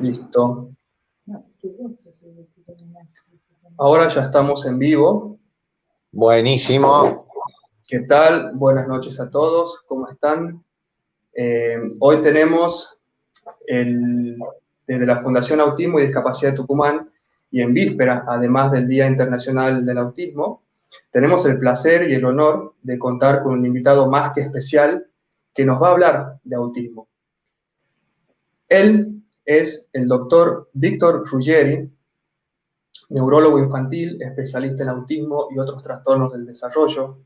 Listo. Ahora ya estamos en vivo. Buenísimo. ¿Qué tal? Buenas noches a todos. ¿Cómo están? Hoy tenemos desde la Fundación Autismo y Discapacidad de Tucumán, y en víspera, además del Día Internacional del Autismo, tenemos el placer y el honor de contar con un invitado más que especial que nos va a hablar de autismo. Él es el doctor Víctor Ruggeri, neurólogo infantil, especialista en autismo y otros trastornos del desarrollo.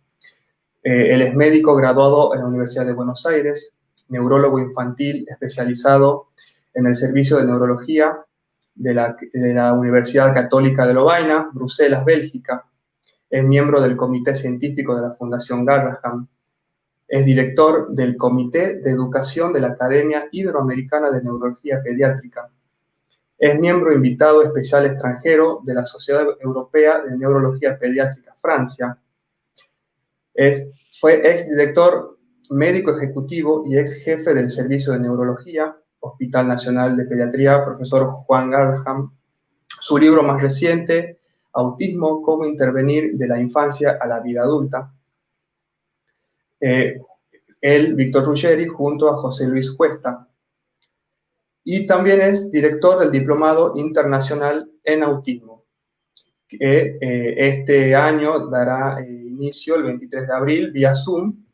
Él es médico graduado en la Universidad de Buenos Aires, neurólogo infantil especializado en el servicio de neurología de la Universidad Católica de Lovaina, Bruselas, Bélgica. Es miembro del Comité Científico de la Fundación Garrahan. Es director del Comité de Educación de la Academia Iberoamericana de Neurología Pediátrica. Es miembro invitado especial extranjero de la Sociedad Europea de Neurología Pediátrica, Francia. Fue exdirector médico ejecutivo y ex jefe del Servicio de Neurología, Hospital Nacional de Pediatría, profesor Juan Garrahan. Su libro más reciente, Autismo, cómo intervenir de la infancia a la vida adulta. Él, Víctor Ruggeri, junto a José Luis Cuesta. Y también es director del Diplomado Internacional en Autismo, que este año dará inicio el 23 de abril vía Zoom,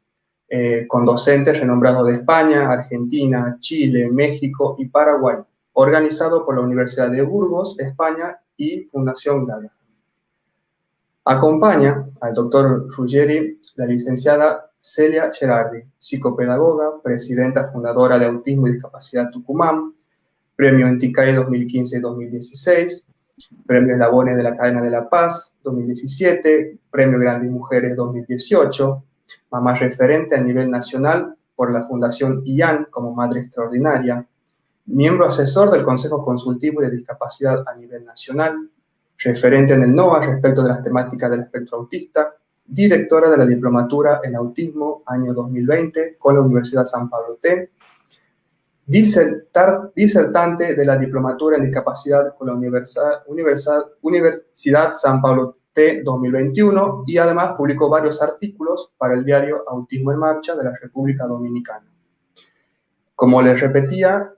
con docentes renombrados de España, Argentina, Chile, México y Paraguay, organizado por la Universidad de Burgos, España y Fundación Garrahan. Acompaña al doctor Ruggeri la licenciada Celia Gerardi, psicopedagoga, presidenta fundadora de Autismo y Discapacidad Tucumán, Premio Enticae 2015 y 2016, Premio Eslabones de la Cadena de la Paz 2017, Premio Grandes Mujeres 2018, mamá referente a nivel nacional por la Fundación IAN como madre extraordinaria, miembro asesor del Consejo Consultivo de Discapacidad a nivel nacional, referente en el NOA respecto de las temáticas del espectro autista, directora de la Diplomatura en Autismo año 2020 con la Universidad San Pablo T, disertante de la Diplomatura en Discapacidad con la Universidad San Pablo T 2021 y además publicó varios artículos para el diario Autismo en Marcha de la República Dominicana. Como les repetía,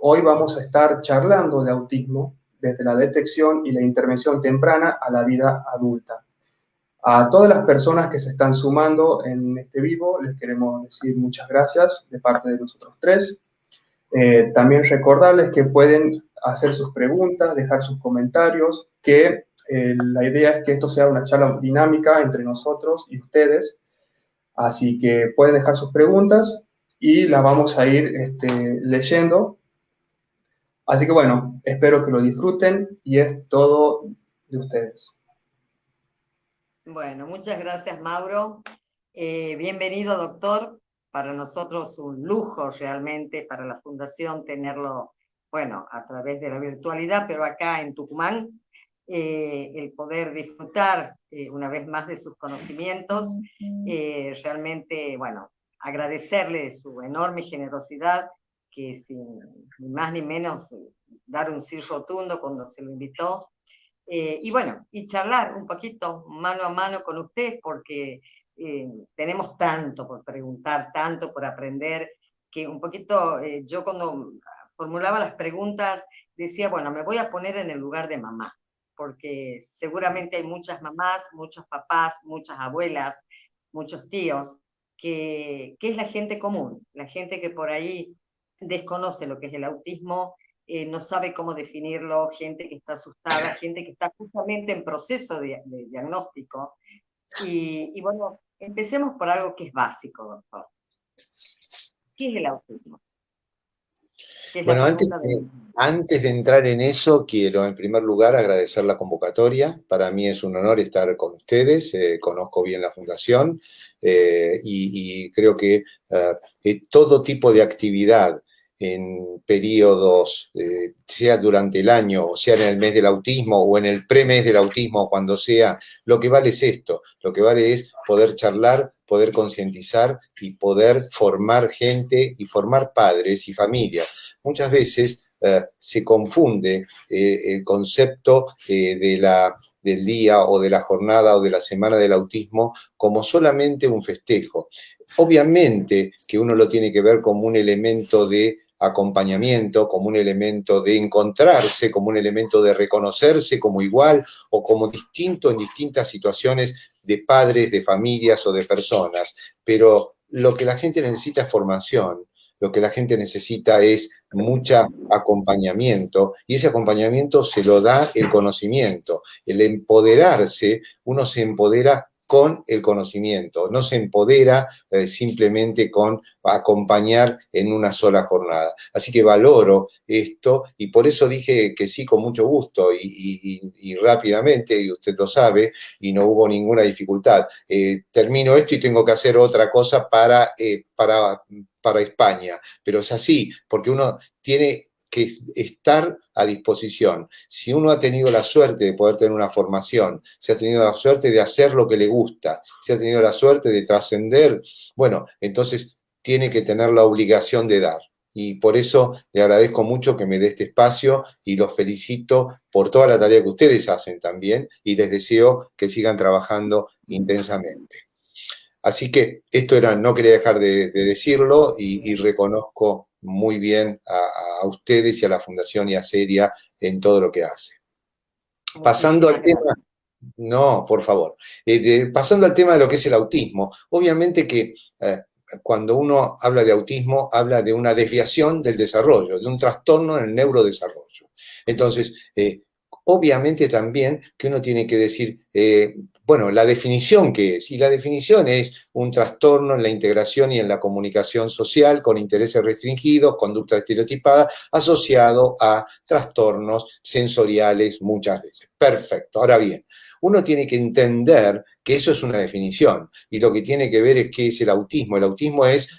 hoy vamos a estar charlando de autismo desde la detección y la intervención temprana a la vida adulta. A todas las personas que se están sumando en este vivo les queremos decir muchas gracias de parte de nosotros tres. También recordarles que pueden hacer sus preguntas, dejar sus comentarios, que la idea es que esto sea una charla dinámica entre nosotros y ustedes, así que pueden dejar sus preguntas y las vamos a ir leyendo. Así que bueno, espero que lo disfruten y es todo de ustedes. Bueno, muchas gracias, Mauro. Bienvenido, doctor. Para nosotros un lujo realmente, para la Fundación tenerlo, bueno, a través de la virtualidad, pero acá en Tucumán, el poder disfrutar una vez más de sus conocimientos, realmente, bueno, agradecerle su enorme generosidad, que sin ni más ni menos dar un sí rotundo cuando se lo invitó, y bueno, y charlar un poquito mano a mano con usted, porque tenemos tanto por preguntar, tanto por aprender, que un poquito yo cuando formulaba las preguntas decía, bueno, me voy a poner en el lugar de mamá, porque seguramente hay muchas mamás, muchos papás, muchas abuelas, muchos tíos, que es la gente común, la gente que por ahí desconoce lo que es el autismo, no sabe cómo definirlo, gente que está asustada, gente que está justamente en proceso de diagnóstico. Y bueno, empecemos por algo que es básico, doctor. ¿Qué es el autismo? Bueno, antes de entrar en eso, quiero en primer lugar agradecer la convocatoria. Para mí es un honor estar con ustedes, conozco bien la Fundación y creo que todo tipo de actividad en periodos, sea durante el año, o sea en el mes del autismo, o en el pre-mes del autismo, cuando sea, lo que vale es esto, lo que vale es poder charlar, poder concientizar y poder formar gente y formar padres y familias. Muchas veces se confunde el concepto del día o de la jornada o de la semana del autismo como solamente un festejo. Obviamente que uno lo tiene que ver como un elemento de acompañamiento, como un elemento de encontrarse, como un elemento de reconocerse como igual o como distinto en distintas situaciones de padres, de familias o de personas. Pero lo que la gente necesita es formación, lo que la gente necesita es mucho acompañamiento, y ese acompañamiento se lo da el conocimiento. El empoderarse, uno se empodera con el conocimiento, no se empodera simplemente con acompañar en una sola jornada. Así que valoro esto y por eso dije que sí con mucho gusto y rápidamente, y usted lo sabe, y no hubo ninguna dificultad. Termino esto y tengo que hacer otra cosa para España, pero es así, porque uno tiene que estar a disposición. Si uno ha tenido la suerte de poder tener una formación, si ha tenido la suerte de hacer lo que le gusta, si ha tenido la suerte de trascender, bueno, entonces tiene que tener la obligación de dar. Y por eso le agradezco mucho que me dé este espacio y los felicito por toda la tarea que ustedes hacen también y les deseo que sigan trabajando intensamente. Así que esto era, no quería dejar de decirlo y reconozco muy bien a ustedes y a la Fundación y a Seria en todo lo que hace. Pasando al tema, no, por favor, pasando al tema de lo que es el autismo, obviamente que cuando uno habla de autismo, habla de una desviación del desarrollo, de un trastorno en el neurodesarrollo. Entonces, obviamente también que uno tiene que decir, bueno, la definición que es, y la definición es un trastorno en la integración y en la comunicación social con intereses restringidos, conducta estereotipada, asociado a trastornos sensoriales muchas veces. Perfecto. Ahora bien, uno tiene que entender que eso es una definición y lo que tiene que ver es qué es el autismo. El autismo es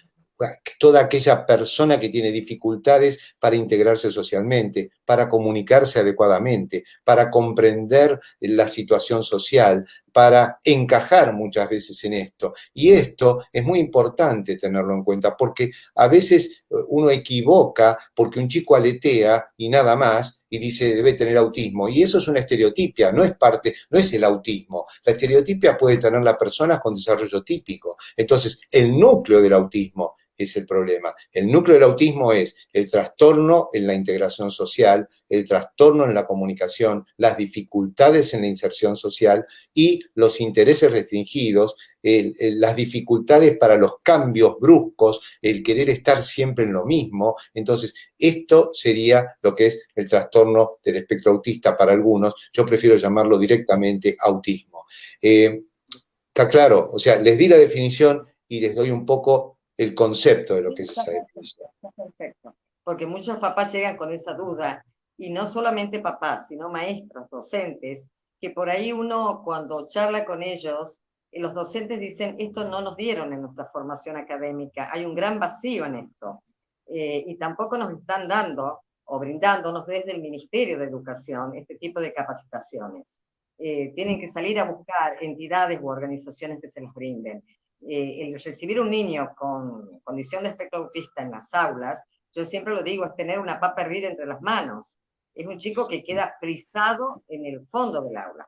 toda aquella persona que tiene dificultades para integrarse socialmente, para comunicarse adecuadamente, para comprender la situación social, para encajar muchas veces en esto. Y esto es muy importante tenerlo en cuenta, porque a veces uno equivoca porque un chico aletea y nada más, y dice debe tener autismo, y eso es una estereotipia, no es el autismo. La estereotipia puede tener las personas con desarrollo típico. Entonces, el núcleo del autismo es el problema. El núcleo del autismo es el trastorno en la integración social, el trastorno en la comunicación, las dificultades en la inserción social y los intereses restringidos, las dificultades para los cambios bruscos, el querer estar siempre en lo mismo. Entonces, esto sería lo que es el trastorno del espectro autista para algunos. Yo prefiero llamarlo directamente autismo. Está claro, o sea, les di la definición y les doy un poco el concepto de lo que es esa definición. Perfecto, porque muchos papás llegan con esa duda, y no solamente papás, sino maestros, docentes, que por ahí uno cuando charla con ellos, los docentes dicen, esto no nos dieron en nuestra formación académica, hay un gran vacío en esto, y tampoco nos están dando o brindándonos desde el Ministerio de Educación este tipo de capacitaciones. Tienen que salir a buscar entidades u organizaciones que se les brinden. El recibir un niño con condición de espectro autista en las aulas, yo siempre lo digo, es tener una papa hervida entre las manos. Es un chico que queda frisado en el fondo del aula.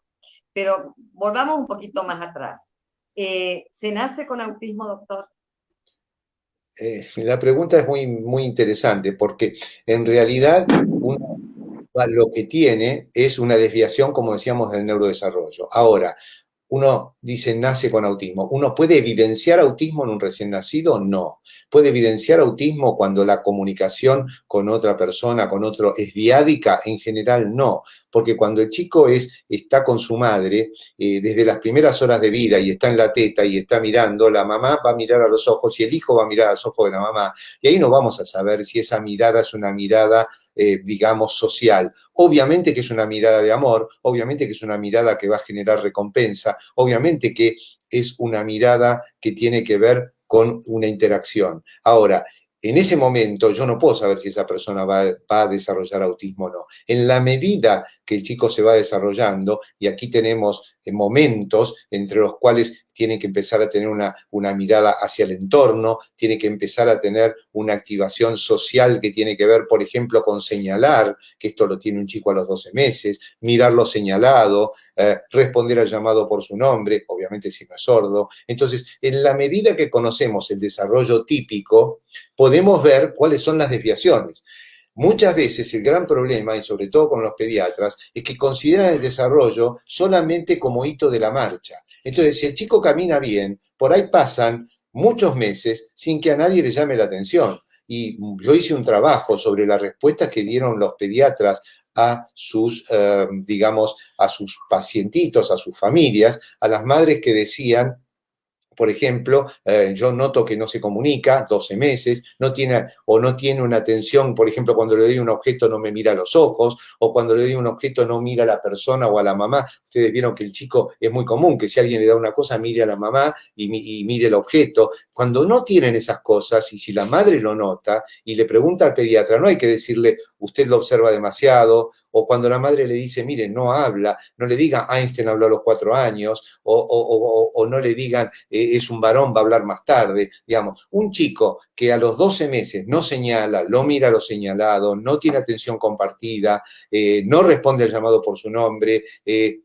Pero volvamos un poquito más atrás. ¿Se nace con autismo, doctor? La pregunta es muy, muy interesante porque en realidad uno lo que tiene es una desviación, como decíamos, del neurodesarrollo. Ahora, uno dice nace con autismo. ¿Uno puede evidenciar autismo en un recién nacido? No. ¿Puede evidenciar autismo cuando la comunicación con otra persona, con otro, es diádica? En general no. Porque cuando el chico está con su madre, desde las primeras horas de vida y está en la teta y está mirando, la mamá va a mirar a los ojos y el hijo va a mirar a los ojos de la mamá. Y ahí no vamos a saber si esa mirada es una mirada digamos, social. Obviamente que es una mirada de amor, obviamente que es una mirada que va a generar recompensa, obviamente que es una mirada que tiene que ver con una interacción. Ahora, en ese momento yo no puedo saber si esa persona va a desarrollar autismo o no. En la medida que el chico se va desarrollando, y aquí tenemos momentos entre los cuales tiene que empezar a tener una mirada hacia el entorno, tiene que empezar a tener una activación social que tiene que ver, por ejemplo, con señalar, que esto lo tiene un chico a los 12 meses, mirar lo señalado, responder al llamado por su nombre, obviamente si no es sordo. Entonces, en la medida que conocemos el desarrollo típico, podemos ver cuáles son las desviaciones. Muchas veces el gran problema, y sobre todo con los pediatras, es que consideran el desarrollo solamente como hito de la marcha. Entonces, si el chico camina bien, por ahí pasan muchos meses sin que a nadie le llame la atención. Y yo hice un trabajo sobre las respuestas que dieron los pediatras a sus, digamos, a sus pacientitos, a sus familias, a las madres que decían, por ejemplo, yo noto que no se comunica, 12 meses, no tiene una atención, por ejemplo, cuando le doy un objeto no me mira a los ojos, o cuando le doy un objeto no mira a la persona o a la mamá. Ustedes vieron que el chico es muy común, que si alguien le da una cosa, mire a la mamá y mire el objeto. Cuando no tienen esas cosas, y si la madre lo nota y le pregunta al pediatra, no hay que decirle, usted lo observa demasiado, o cuando la madre le dice, mire, no habla, no le digan Einstein habló a los 4 años, o no le digan es un varón, va a hablar más tarde. Digamos, un chico que a los 12 meses no señala, lo mira a lo señalado, no tiene atención compartida, no responde al llamado por su nombre,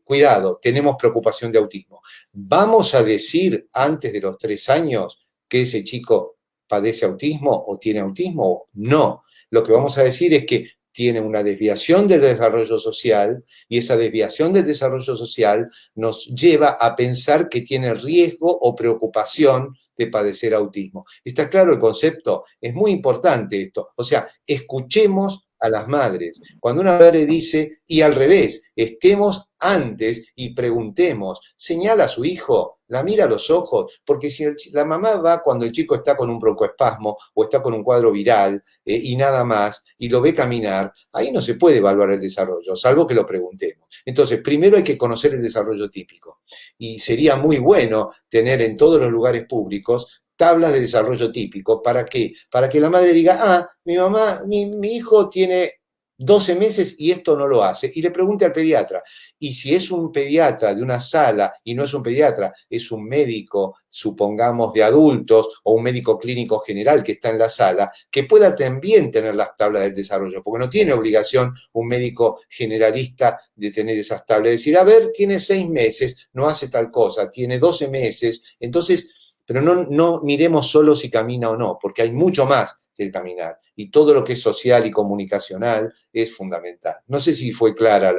cuidado, tenemos preocupación de autismo. ¿Vamos a decir antes de los 3 años que ese chico padece autismo o tiene autismo? No. Lo que vamos a decir es que tiene una desviación del desarrollo social, y esa desviación del desarrollo social nos lleva a pensar que tiene riesgo o preocupación de padecer autismo. ¿Está claro el concepto? Es muy importante esto. O sea, escuchemos a las madres. Cuando una madre dice, y al revés, estemos antes y preguntemos, señala a su hijo, la mira a los ojos, porque si la mamá va cuando el chico está con un broncoespasmo o está con un cuadro viral y nada más, y lo ve caminar, ahí no se puede evaluar el desarrollo, salvo que lo preguntemos. Entonces, primero hay que conocer el desarrollo típico, y sería muy bueno tener en todos los lugares públicos tablas de desarrollo típico. ¿Para qué? Para que la madre diga, mi hijo tiene 12 meses y esto no lo hace, y le pregunte al pediatra. Y si es un pediatra de una sala y no es un pediatra, es un médico, supongamos, de adultos o un médico clínico general que está en la sala, que pueda también tener las tablas del desarrollo, porque no tiene obligación un médico generalista de tener esas tablas, de decir, a ver, tiene 6 meses, no hace tal cosa, tiene 12 meses, entonces, pero no miremos solo si camina o no, porque hay mucho más que el caminar, y todo lo que es social y comunicacional es fundamental. No sé si fue clara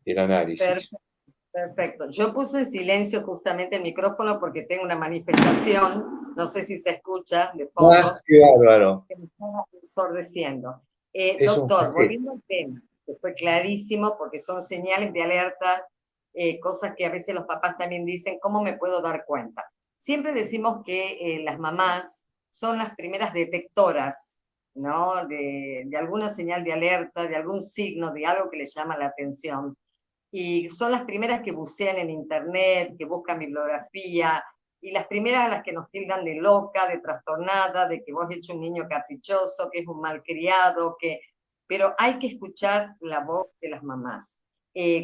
el análisis. Perfecto. Yo puse en silencio justamente el micrófono porque tengo una manifestación, no sé si se escucha de fondo. ¡Qué bárbaro! Que me está ensordeciendo. Doctor, volviendo al tema, que fue clarísimo porque son señales de alerta, cosas que a veces los papás también dicen, ¿cómo me puedo dar cuenta? Siempre decimos que las mamás son las primeras detectoras, ¿no? De alguna señal de alerta, de algún signo, de algo que les llama la atención. Y son las primeras que bucean en internet, que buscan bibliografía, y las primeras a las que nos tildan de loca, de trastornada, de que vos has hecho un niño caprichoso, que es un malcriado, pero hay que escuchar la voz de las mamás.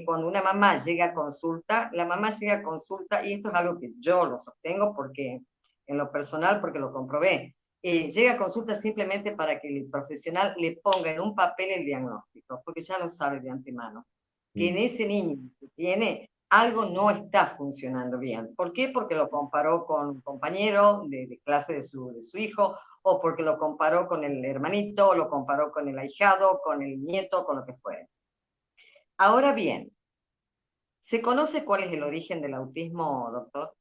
Cuando una mamá llega a consulta, la mamá llega a consulta, y esto es algo que yo lo sostengo porque, en lo personal, porque lo comprobé, llega a consulta simplemente para que el profesional le ponga en un papel el diagnóstico, porque ya lo sabe de antemano, que en ese niño que tiene algo no está funcionando bien. ¿Por qué? Porque lo comparó con un compañero de clase de su hijo, o porque lo comparó con el hermanito, o lo comparó con el ahijado, con el nieto, con lo que fuere. Ahora bien, ¿se conoce cuál es el origen del autismo, doctor?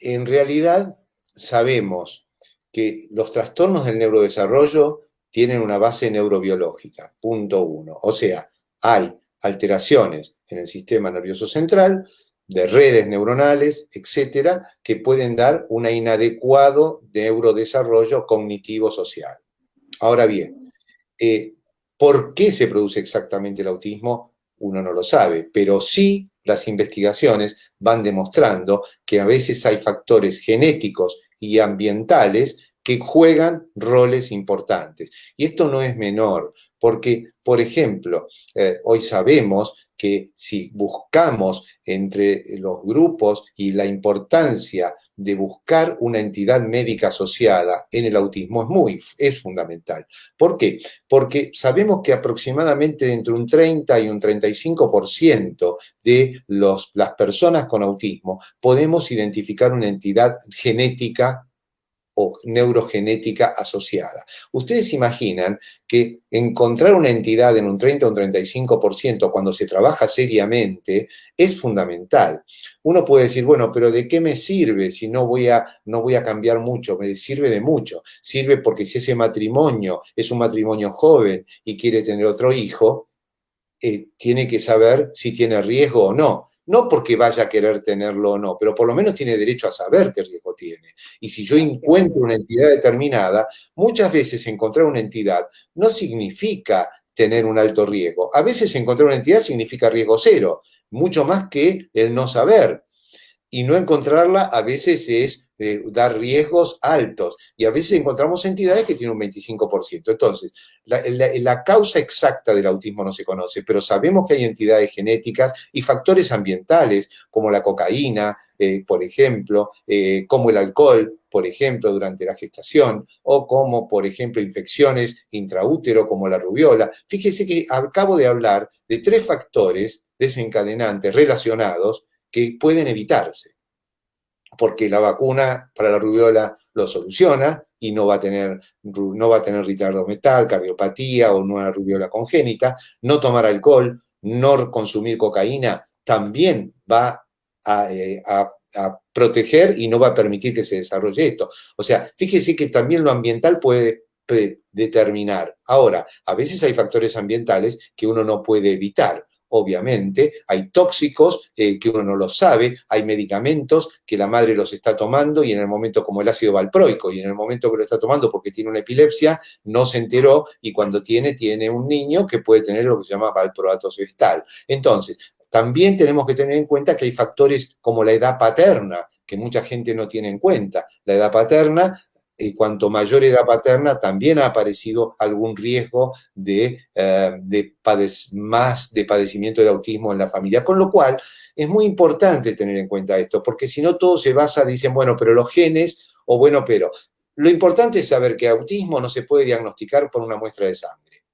En realidad, sabemos que los trastornos del neurodesarrollo tienen una base neurobiológica, punto 1. O sea, hay alteraciones en el sistema nervioso central, de redes neuronales, etcétera, que pueden dar un inadecuado neurodesarrollo cognitivo-social. Ahora bien, ¿por qué se produce exactamente el autismo? Uno no lo sabe, pero sí las investigaciones van demostrando que a veces hay factores genéticos y ambientales que juegan roles importantes. Y esto no es menor, porque, por ejemplo, hoy sabemos que si buscamos entre los grupos y la importancia de buscar una entidad médica asociada en el autismo es fundamental. ¿Por qué? Porque sabemos que aproximadamente entre un 30 y un 35% de las personas con autismo podemos identificar una entidad genética o neurogenética asociada. Ustedes imaginan que encontrar una entidad en un 30 o un 35% cuando se trabaja seriamente es fundamental. Uno puede decir, bueno, pero ¿de qué me sirve si no voy a cambiar mucho? Me sirve de mucho. Sirve porque si ese matrimonio es un matrimonio joven y quiere tener otro hijo, tiene que saber si tiene riesgo o no. No porque vaya a querer tenerlo o no, pero por lo menos tiene derecho a saber qué riesgo tiene. Y si yo encuentro una entidad determinada, muchas veces encontrar una entidad no significa tener un alto riesgo. A veces encontrar una entidad significa riesgo cero, mucho más que el no saber. Y no encontrarla a veces es dar riesgos altos. Y a veces encontramos entidades que tienen un 25%. Entonces, la causa exacta del autismo no se conoce, pero sabemos que hay entidades genéticas y factores ambientales, como la cocaína, por ejemplo, como el alcohol, por ejemplo, durante la gestación, o como, por ejemplo, infecciones intraútero, como la rubiola. Fíjese que acabo de hablar de 3 factores desencadenantes relacionados que pueden evitarse, porque la vacuna para la rubiola lo soluciona y no va a tener retardo mental, cardiopatía o una rubiola congénita. No tomar alcohol, no consumir cocaína, también va a proteger y no va a permitir que se desarrolle esto. O sea, fíjese que también lo ambiental puede determinar. Ahora, a veces hay factores ambientales que uno no puede evitar. Obviamente, hay tóxicos que uno no lo sabe, hay medicamentos que la madre los está tomando y en el momento, como el ácido valproico, y en el momento que lo está tomando porque tiene una epilepsia, no se enteró y cuando tiene un niño que puede tener lo que se llama valproato festal. Entonces, también tenemos que tener en cuenta que hay factores como la edad paterna, que mucha gente no tiene en cuenta. La edad paterna, cuanto mayor edad paterna, también ha aparecido algún riesgo de padecimiento de autismo en la familia. Con lo cual, es muy importante tener en cuenta esto, porque si no todo se basa, dicen, bueno, pero los genes, o bueno, pero... Lo importante es saber que autismo no se puede diagnosticar por una muestra de sangre.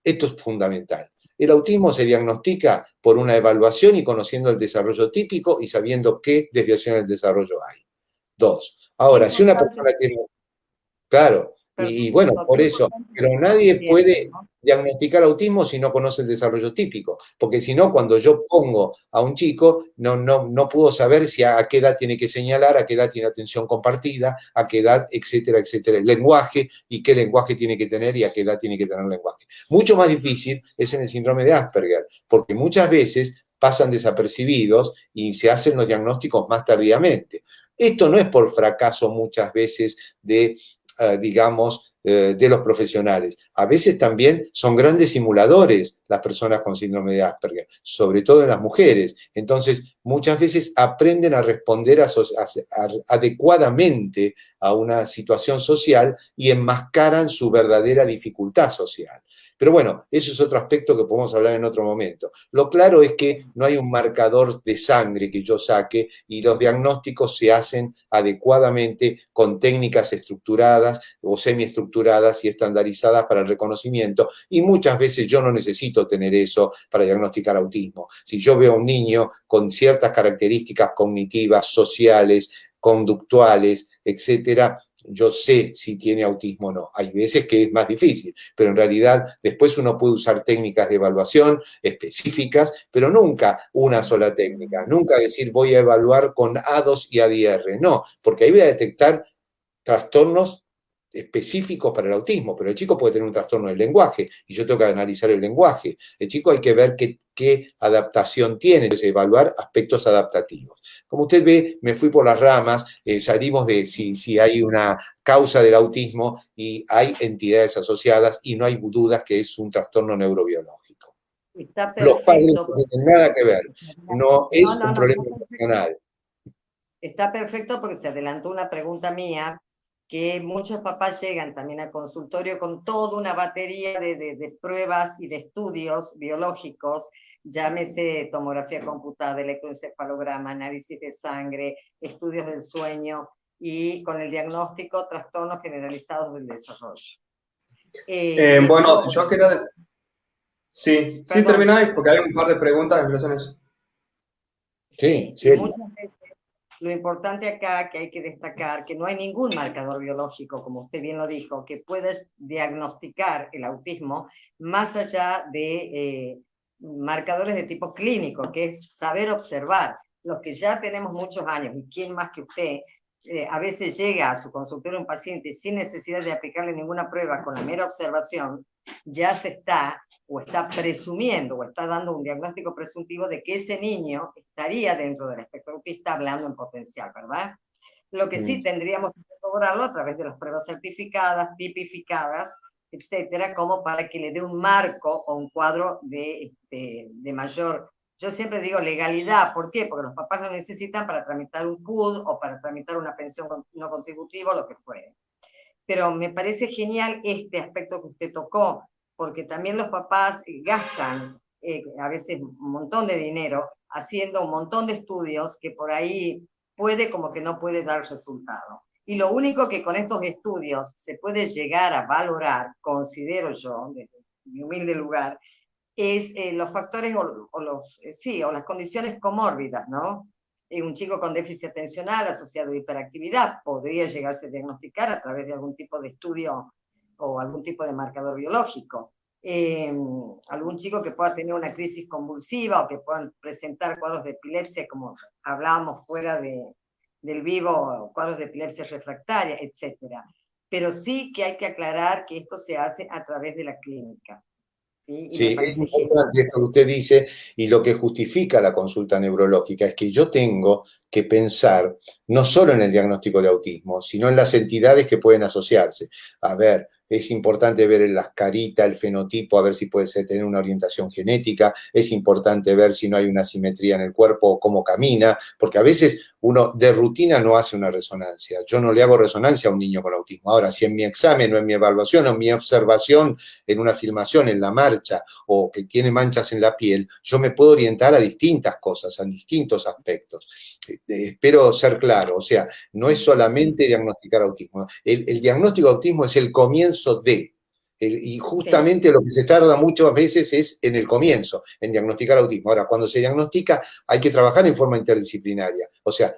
Esto es fundamental. El autismo se diagnostica por una evaluación y conociendo el desarrollo típico y sabiendo qué desviación del desarrollo hay. 2. Ahora, si una persona tiene... Claro, y bueno, por eso, pero nadie puede diagnosticar autismo si no conoce el desarrollo típico, porque si no, cuando yo pongo a un chico, no puedo saber si a qué edad tiene que señalar, a qué edad tiene atención compartida, a qué edad, etcétera, etcétera, el lenguaje y qué lenguaje tiene que tener y a qué edad tiene que tener lenguaje. Mucho más difícil es en el síndrome de Asperger, porque muchas veces pasan desapercibidos y se hacen los diagnósticos más tardíamente. Esto no es por fracaso muchas veces de digamos, de los profesionales. A veces también son grandes simuladores las personas con síndrome de Asperger, sobre todo en las mujeres. Entonces, muchas veces aprenden a responder adecuadamente a una situación social y enmascaran su verdadera dificultad social. Pero bueno, eso es otro aspecto que podemos hablar en otro momento. Lo claro es que no hay un marcador de sangre que yo saque y los diagnósticos se hacen adecuadamente con técnicas estructuradas o semiestructuradas y estandarizadas para el reconocimiento, y muchas veces yo no necesito tener eso para diagnosticar autismo. Si yo veo a un niño con ciertas características cognitivas, sociales, conductuales, etcétera, yo sé si tiene autismo o no. Hay veces que es más difícil, pero en realidad después uno puede usar técnicas de evaluación específicas, pero nunca una sola técnica. Nunca decir voy a evaluar con A2 y ADR. No, porque ahí voy a detectar trastornos específicos para el autismo, pero el chico puede tener un trastorno del lenguaje y yo tengo que analizar el lenguaje. El chico hay que ver qué adaptación tiene, entonces evaluar aspectos adaptativos. Como usted ve, me fui por las ramas, salimos de si hay una causa del autismo y hay entidades asociadas y no hay dudas que es un trastorno neurobiológico. Los padres no tienen nada que ver, no es un problema personal. Está perfecto porque se adelantó una pregunta mía que muchos papás llegan también al consultorio con toda una batería de pruebas y de estudios biológicos, llámese tomografía computada, electroencefalograma, análisis de sangre, estudios del sueño, y con el diagnóstico trastornos generalizados del desarrollo. Bueno, yo quería... Sí, sí, Perdón. termináis, porque hay un par de preguntas en relación a eso. Sí, Y sí. muchas veces lo importante acá que hay que destacar que no hay ningún marcador biológico, como usted bien lo dijo, que puedas diagnosticar el autismo más allá de marcadores de tipo clínico, que es saber observar. Los que ya tenemos muchos años, y quién más que usted, a veces llega a su consultorio un paciente sin necesidad de aplicarle ninguna prueba, con la mera observación, ya se está o está presumiendo o está dando un diagnóstico presuntivo de que ese niño estaría dentro del espectro autista, hablando en potencial, ¿verdad? Lo que sí tendríamos que lograrlo a través de las pruebas certificadas, tipificadas, etcétera, como para que le dé un marco o un cuadro de mayor, yo siempre digo legalidad. ¿Por qué? Porque los papás lo necesitan para tramitar un CUD o para tramitar una pensión no contributiva o lo que fuere. Pero me parece genial este aspecto que usted tocó, porque también los papás gastan a veces un montón de dinero haciendo un montón de estudios que por ahí puede como que no puede dar resultado. Y lo único que con estos estudios se puede llegar a valorar, considero yo, desde mi humilde lugar, es los factores o las condiciones comórbidas, ¿no? Un chico con déficit atencional asociado a hiperactividad podría llegarse a diagnosticar a través de algún tipo de estudio o algún tipo de marcador biológico. Algún chico que pueda tener una crisis convulsiva o que puedan presentar cuadros de epilepsia, como hablábamos fuera del vivo, cuadros de epilepsia refractaria, etc. Pero sí que hay que aclarar que esto se hace a través de la clínica. Sí, es importante esto que usted dice, y lo que justifica la consulta neurológica es que yo tengo que pensar no solo en el diagnóstico de autismo, sino en las entidades que pueden asociarse. A ver, es importante ver en las caritas el fenotipo, a ver si puede tener una orientación genética, es importante ver si no hay una simetría en el cuerpo o cómo camina, porque a veces uno de rutina no hace una resonancia. Yo no le hago resonancia a un niño con autismo. Ahora, si en mi examen o en mi evaluación o en mi observación, en una filmación, en la marcha, o que tiene manchas en la piel, yo me puedo orientar a distintas cosas, a distintos aspectos. Espero ser claro, o sea, no es solamente diagnosticar autismo. El diagnóstico de autismo es el comienzo de, y justamente lo que se tarda muchas veces es en el comienzo, en diagnosticar autismo. Ahora, cuando se diagnostica hay que trabajar en forma interdisciplinaria, o sea,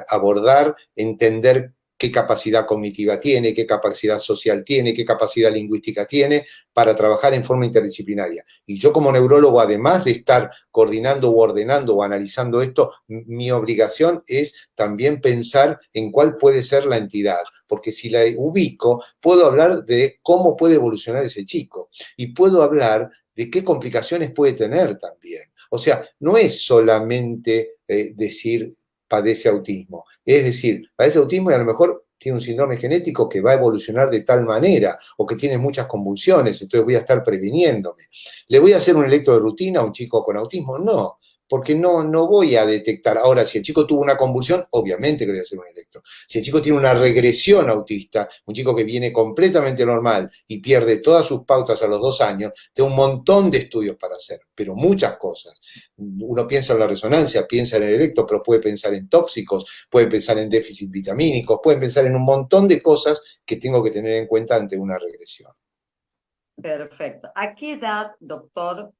abordar, entender qué capacidad cognitiva tiene, qué capacidad social tiene, qué capacidad lingüística tiene, para trabajar en forma interdisciplinaria. Y yo como neurólogo, además de estar coordinando o ordenando o analizando esto, mi obligación es también pensar en cuál puede ser la entidad, porque si la ubico, puedo hablar de cómo puede evolucionar ese chico y puedo hablar de qué complicaciones puede tener también. O sea, no es solamente decir padece autismo. Es decir, padece autismo y a lo mejor tiene un síndrome genético que va a evolucionar de tal manera o que tiene muchas convulsiones, entonces voy a estar previniéndome. ¿Le voy a hacer un electro de rutina a un chico con autismo? No, porque no voy a detectar. Ahora, si el chico tuvo una convulsión, obviamente que le voy a hacer un electro. Si el chico tiene una regresión autista, un chico que viene completamente normal y pierde todas sus pautas a los 2 años, tengo un montón de estudios para hacer, pero muchas cosas. Uno piensa en la resonancia, piensa en el electro, pero puede pensar en tóxicos, puede pensar en déficit vitamínicos, puede pensar en un montón de cosas que tengo que tener en cuenta ante una regresión. Perfecto. ¿A qué edad, doctor,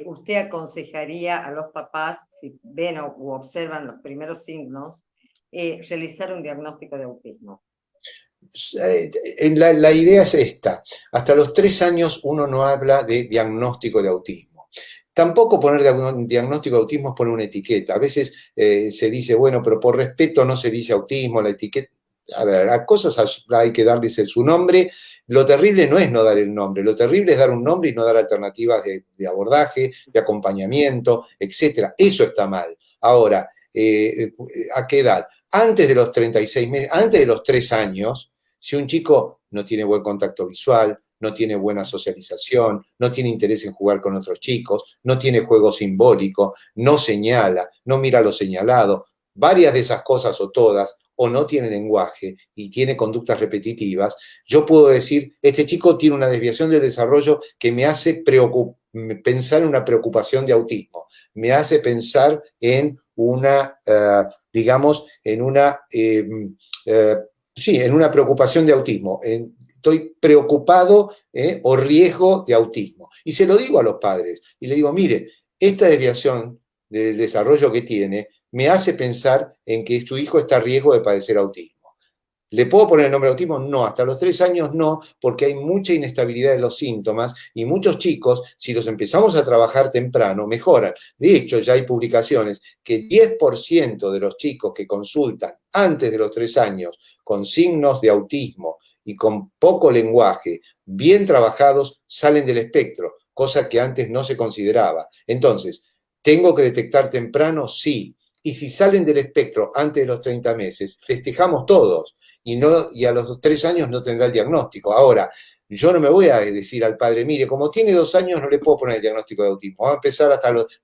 usted aconsejaría a los papás, si ven o observan los primeros signos, realizar un diagnóstico de autismo? La idea es esta. Hasta los 3 años uno no habla de diagnóstico de autismo. Tampoco poner diagnóstico de autismo es poner una etiqueta. A veces se dice, bueno, pero por respeto no se dice autismo, la etiqueta. A ver, a cosas hay que darles su nombre. Lo terrible no es no dar el nombre, lo terrible es dar un nombre y no dar alternativas de abordaje, de acompañamiento, etc. Eso está mal. Ahora, ¿a qué edad? Antes de los 36 meses, antes de los 3 años, si un chico no tiene buen contacto visual, no tiene buena socialización, no tiene interés en jugar con otros chicos, no tiene juego simbólico, no señala, no mira lo señalado, varias de esas cosas o todas, o no tiene lenguaje y tiene conductas repetitivas, yo puedo decir, este chico tiene una desviación del desarrollo que me hace pensar en una preocupación de autismo, me hace pensar en una, digamos, en una, sí, en una preocupación de autismo. Estoy preocupado o riesgo de autismo. Y se lo digo a los padres y le digo, mire, esta desviación del desarrollo que tiene me hace pensar en que tu hijo está a riesgo de padecer autismo. ¿Le puedo poner el nombre de autismo? No, hasta los 3 años no, porque hay mucha inestabilidad en los síntomas y muchos chicos, si los empezamos a trabajar temprano, mejoran. De hecho, ya hay publicaciones que 10% de los chicos que consultan antes de los 3 años con signos de autismo y con poco lenguaje, bien trabajados, salen del espectro, cosa que antes no se consideraba. Entonces, ¿tengo que detectar temprano? Sí. Y si salen del espectro antes de los 30 meses, festejamos todos. Y a los 3 años no tendrá el diagnóstico. Ahora, yo no me voy a decir al padre, mire, como tiene 2 años no le puedo poner el diagnóstico de autismo,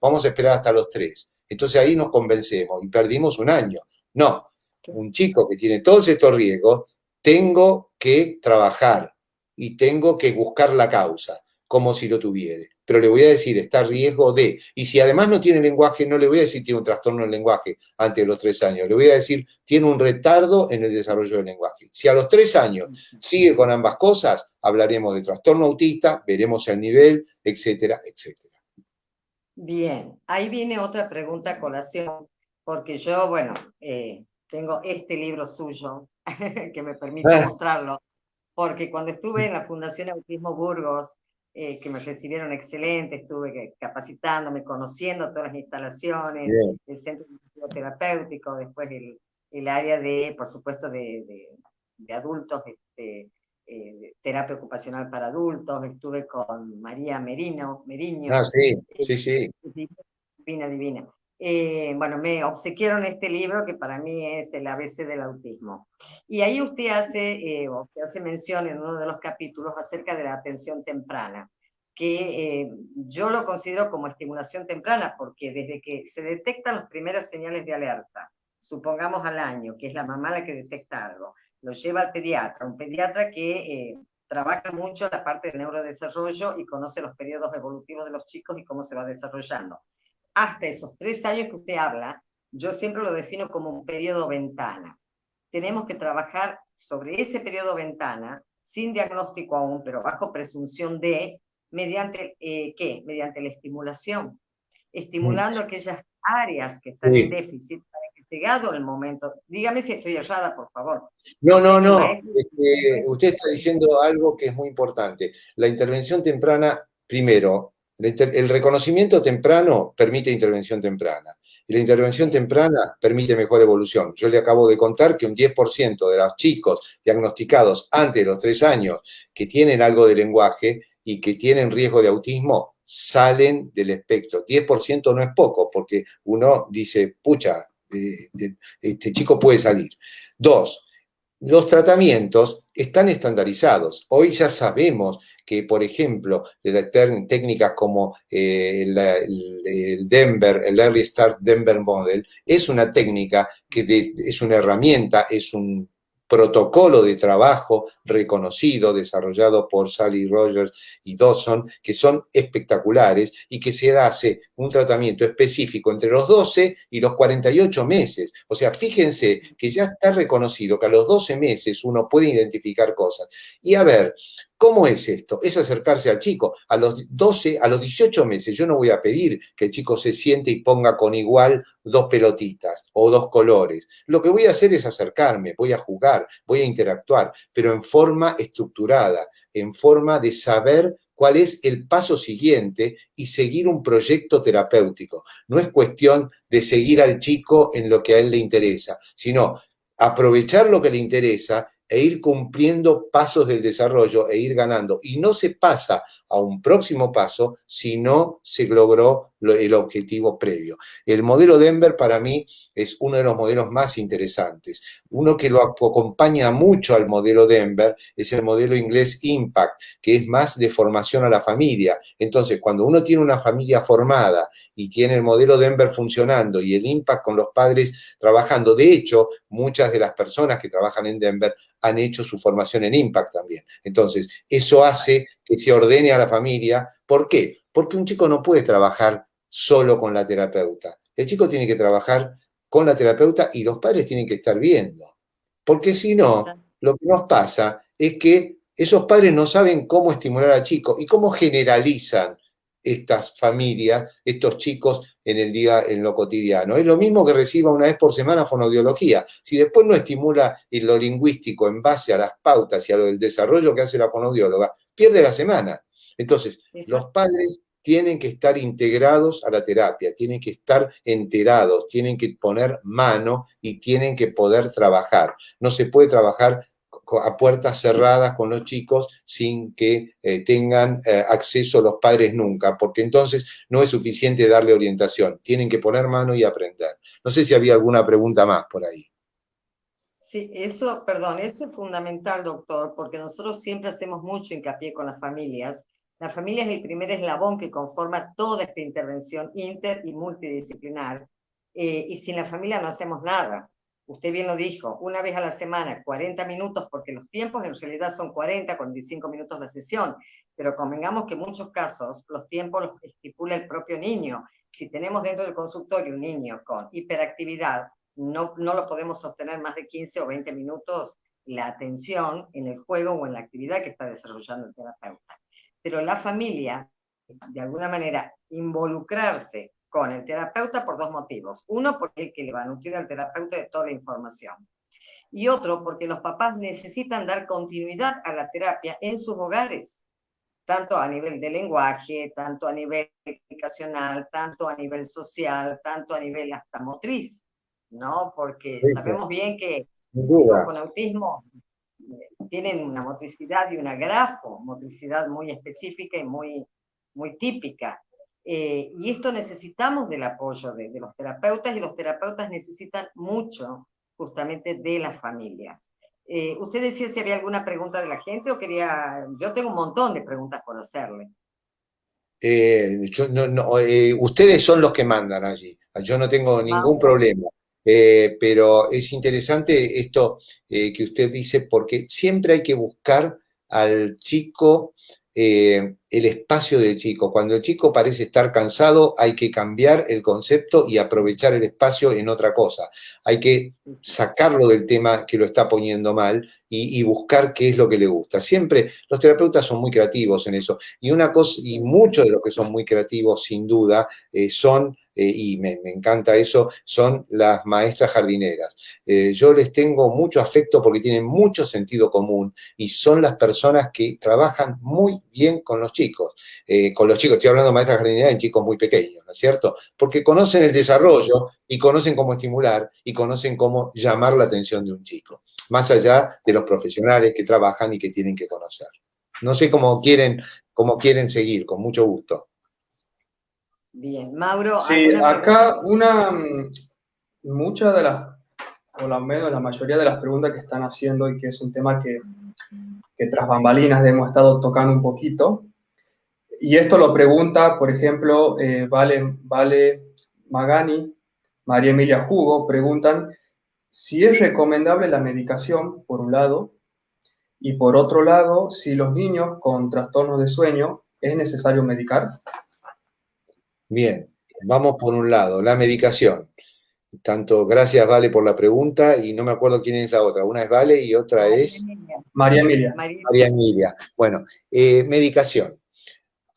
vamos a esperar hasta los 3. Entonces ahí nos convencemos y perdimos un año. No, un chico que tiene todos estos riesgos, tengo que trabajar y tengo que buscar la causa, como si lo tuviera. Pero le voy a decir, está a riesgo de, y si además no tiene lenguaje, no le voy a decir tiene un trastorno del lenguaje antes de los 3 años, le voy a decir tiene un retardo en el desarrollo del lenguaje. Si a los 3 años sigue con ambas cosas, hablaremos de trastorno autista, veremos el nivel, etcétera, etcétera. Bien, ahí viene otra pregunta a colación, porque yo, bueno, tengo este libro suyo, que me permite mostrarlo, porque cuando estuve en la Fundación Autismo Burgos, que me recibieron excelente, estuve capacitándome, conociendo todas las instalaciones, Bien. el centro terapéutico, después el área de, por supuesto, de adultos, terapia ocupacional para adultos, estuve con María Meriño. Ah, sí, sí, sí. Divina. Bueno, me obsequiaron este libro que para mí es el ABC del autismo. Y ahí usted hace mención en uno de los capítulos acerca de la atención temprana, que yo lo considero como estimulación temprana, porque desde que se detectan las primeras señales de alerta, supongamos al año, que es la mamá la que detecta algo, lo lleva al pediatra, un pediatra que trabaja mucho la parte del neurodesarrollo y conoce los periodos evolutivos de los chicos y cómo se va desarrollando. Hasta esos 3 años que usted habla, yo siempre lo defino como un periodo ventana. Tenemos que trabajar sobre ese periodo ventana, sin diagnóstico aún, pero bajo presunción de, mediante, ¿qué? Mediante la estimulación, estimulando aquellas áreas que están en déficit para que llegado el momento, dígame si estoy errada, por favor. No. Usted está diciendo algo que es muy importante. La intervención temprana, primero, el reconocimiento temprano permite intervención temprana. Y la intervención temprana permite mejor evolución. Yo le acabo de contar que un 10% de los chicos diagnosticados antes de los 3 años que tienen algo de lenguaje y que tienen riesgo de autismo salen del espectro. 10% no es poco, porque uno dice, pucha, este chico puede salir. 2, los tratamientos están estandarizados. Hoy ya sabemos que, por ejemplo, técnicas como el Early Start Denver Model, es una técnica que es una herramienta, es un protocolo de trabajo reconocido, desarrollado por Sally Rogers y Dawson, que son espectaculares y que se hace un tratamiento específico entre los 12 y los 48 meses. O sea, fíjense que ya está reconocido que a los 12 meses uno puede identificar cosas. Y a ver, ¿cómo es esto? Es acercarse al chico. A los 12, a los 18 meses yo no voy a pedir que el chico se siente y ponga con igual 2 pelotitas o 2 colores. Lo que voy a hacer es acercarme, voy a jugar, voy a interactuar, pero en forma estructurada, en forma de saber cuál es el paso siguiente y seguir un proyecto terapéutico. No es cuestión de seguir al chico en lo que a él le interesa, sino aprovechar lo que le interesa e ir cumpliendo pasos del desarrollo e ir ganando. Y no se pasa a un próximo paso si no se logró el objetivo previo. El modelo Denver para mí es uno de los modelos más interesantes. Uno que lo acompaña mucho al modelo Denver es el modelo inglés Impact, que es más de formación a la familia. Entonces, cuando uno tiene una familia formada y tiene el modelo Denver funcionando y el Impact con los padres trabajando, de hecho, muchas de las personas que trabajan en Denver han hecho su formación en Impact también. Entonces, eso hace que se ordene a la familia. ¿Por qué? Porque un chico no puede trabajar solo con la terapeuta. El chico tiene que trabajar con la terapeuta y los padres tienen que estar viendo. Porque si no, lo que nos pasa es que esos padres no saben cómo estimular al chico y cómo generalizan estas familias, estos chicos en lo cotidiano. Es lo mismo que reciba una vez por semana fonoaudiología. Si después no estimula lo lingüístico en base a las pautas y a lo del desarrollo que hace la fonoaudióloga, pierde la semana. Entonces, los padres tienen que estar integrados a la terapia, tienen que estar enterados, tienen que poner mano y tienen que poder trabajar. No se puede trabajar a puertas cerradas con los chicos sin que tengan acceso los padres nunca, porque entonces no es suficiente darle orientación, tienen que poner mano y aprender. No sé si había alguna pregunta más por ahí. Sí, eso es fundamental, doctor, porque nosotros siempre hacemos mucho hincapié con las familias. La familia es el primer eslabón que conforma toda esta intervención inter y multidisciplinar, y sin la familia no hacemos nada. Usted bien lo dijo, una vez a la semana, 40 minutos, porque los tiempos en realidad son 40, 45 minutos la sesión, pero convengamos que en muchos casos los tiempos los estipula el propio niño. Si tenemos dentro del consultorio un niño con hiperactividad, no lo podemos sostener más de 15 o 20 minutos la atención en el juego o en la actividad que está desarrollando el terapeuta. Pero la familia, de alguna manera, involucrarse con el terapeuta por dos motivos. Uno, porque es el que le va a nutrir al terapeuta de toda la información. Y otro, porque los papás necesitan dar continuidad a la terapia en sus hogares, tanto a nivel de lenguaje, tanto a nivel comunicacional, tanto a nivel social, tanto a nivel hasta motriz, ¿no? Porque sabemos bien que chicos con autismo tienen una motricidad y una motricidad muy específica y muy, muy típica. Y esto necesitamos del apoyo de los terapeutas, y los terapeutas necesitan mucho justamente de las familias. ¿Usted decía si había alguna pregunta de la gente o quería...? Yo tengo un montón de preguntas por hacerle. Ustedes son los que mandan allí. Yo no tengo ningún problema. Pero es interesante esto que usted dice, porque siempre hay que buscar al chico, el espacio del chico. Cuando el chico parece estar cansado, hay que cambiar el concepto y aprovechar el espacio en otra cosa. Hay que sacarlo del tema que lo está poniendo mal y buscar qué es lo que le gusta. Siempre los terapeutas son muy creativos en eso. Y una cosa, y muchos de los que son muy creativos, sin duda, son y me encanta eso, son las maestras jardineras. Yo les tengo mucho afecto porque tienen mucho sentido común y son las personas que trabajan muy bien con los chicos. Estoy hablando de maestras jardineras en chicos muy pequeños, ¿no es cierto? Porque conocen el desarrollo y conocen cómo estimular y conocen cómo llamar la atención de un chico, más allá de los profesionales que trabajan y que tienen que conocer. No sé cómo quieren seguir, con mucho gusto. Bien, Mauro. Sí, acá muchas de las, o al menos la mayoría de las preguntas que están haciendo, y que es un tema que tras bambalinas hemos estado tocando un poquito, y esto lo pregunta, por ejemplo, Vale Magani, María Emilia Hugo, preguntan si es recomendable la medicación, por un lado, y por otro lado, si los niños con trastornos de sueño es necesario medicar. Bien, vamos por un lado, la medicación. Gracias, Vale, por la pregunta, y no me acuerdo quién es la otra. Una es Vale y otra es... María Emilia. María Emilia. Bueno, medicación.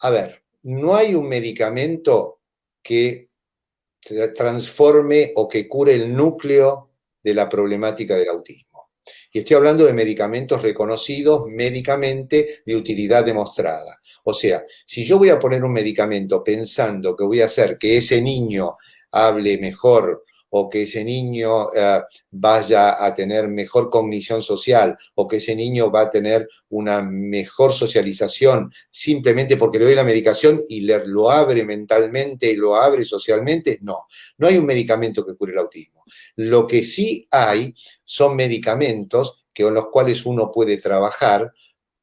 A ver, no hay un medicamento que transforme o que cure el núcleo de la problemática del autismo. Y estoy hablando de medicamentos reconocidos médicamente de utilidad demostrada. O sea, si yo voy a poner un medicamento pensando que voy a hacer que ese niño hable mejor o que ese niño vaya a tener mejor cognición social, o que ese niño va a tener una mejor socialización simplemente porque le doy la medicación y lo abre mentalmente y lo abre socialmente. No, no hay un medicamento que cure el autismo. Lo que sí hay son medicamentos con los cuales uno puede trabajar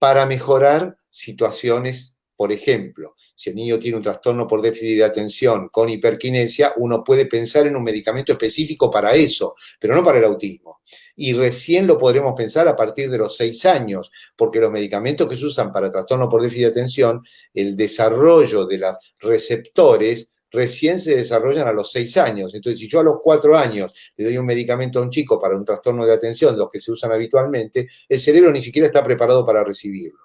para mejorar situaciones. Por ejemplo, si el niño tiene un trastorno por déficit de atención con hiperquinesia, uno puede pensar en un medicamento específico para eso, pero no para el autismo. Y recién lo podremos pensar a partir de los 6 años, porque los medicamentos que se usan para trastorno por déficit de atención, el desarrollo de los receptores recién se desarrollan a los 6 años. Entonces, si yo a los 4 años le doy un medicamento a un chico para un trastorno de atención, los que se usan habitualmente, el cerebro ni siquiera está preparado para recibirlo.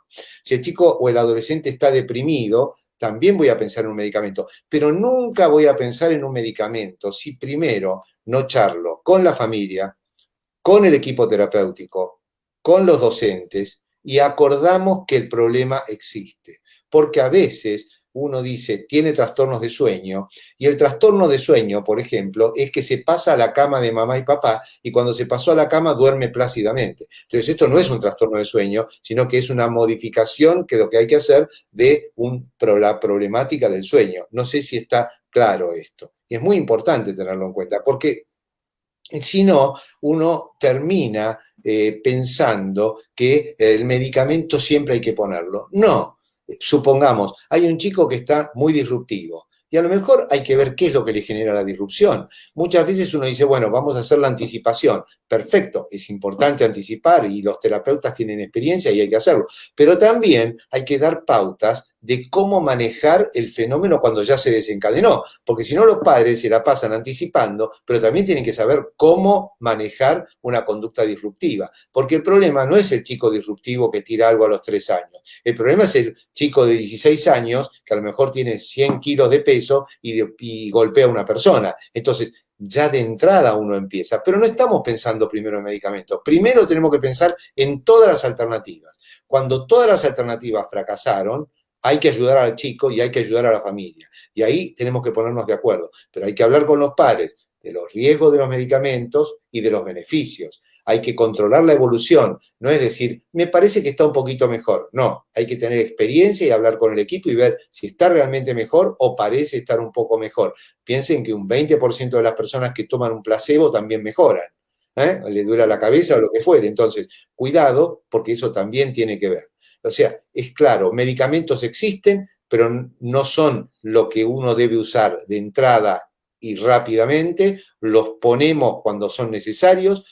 Si el chico o el adolescente está deprimido, también voy a pensar en un medicamento, pero nunca voy a pensar en un medicamento si primero no charlo con la familia, con el equipo terapéutico, con los docentes y acordamos que el problema existe. Porque a veces uno dice, tiene trastornos de sueño, y el trastorno de sueño, por ejemplo, es que se pasa a la cama de mamá y papá, y cuando se pasó a la cama duerme plácidamente. Entonces, esto no es un trastorno de sueño, sino que es una modificación que lo que hay que hacer de la problemática del sueño. No sé si está claro esto. Y es muy importante tenerlo en cuenta, porque si no, uno termina pensando que el medicamento siempre hay que ponerlo. No. Supongamos, hay un chico que está muy disruptivo y a lo mejor hay que ver qué es lo que le genera la disrupción. Muchas veces uno dice, bueno, vamos a hacer la anticipación. Perfecto, es importante anticipar y los terapeutas tienen experiencia y hay que hacerlo. Pero también hay que dar pautas de cómo manejar el fenómeno cuando ya se desencadenó, porque si no los padres se la pasan anticipando, pero también tienen que saber cómo manejar una conducta disruptiva, porque el problema no es el chico disruptivo que tira algo a los 3 años, el problema es el chico de 16 años que a lo mejor tiene 100 kilos de peso y golpea a una persona. Entonces, ya de entrada uno empieza, pero no estamos pensando primero en medicamentos, primero tenemos que pensar en todas las alternativas. Cuando todas las alternativas fracasaron, hay que ayudar al chico y hay que ayudar a la familia. Y ahí tenemos que ponernos de acuerdo. Pero hay que hablar con los padres de los riesgos de los medicamentos y de los beneficios. Hay que controlar la evolución. No es decir, me parece que está un poquito mejor. No, hay que tener experiencia y hablar con el equipo y ver si está realmente mejor o parece estar un poco mejor. Piensen que un 20% de las personas que toman un placebo también mejoran. Le duele la cabeza o lo que fuere. Entonces, cuidado, porque eso también tiene que ver. O sea, es claro, medicamentos existen, pero no son lo que uno debe usar de entrada y rápidamente, los ponemos cuando son necesarios,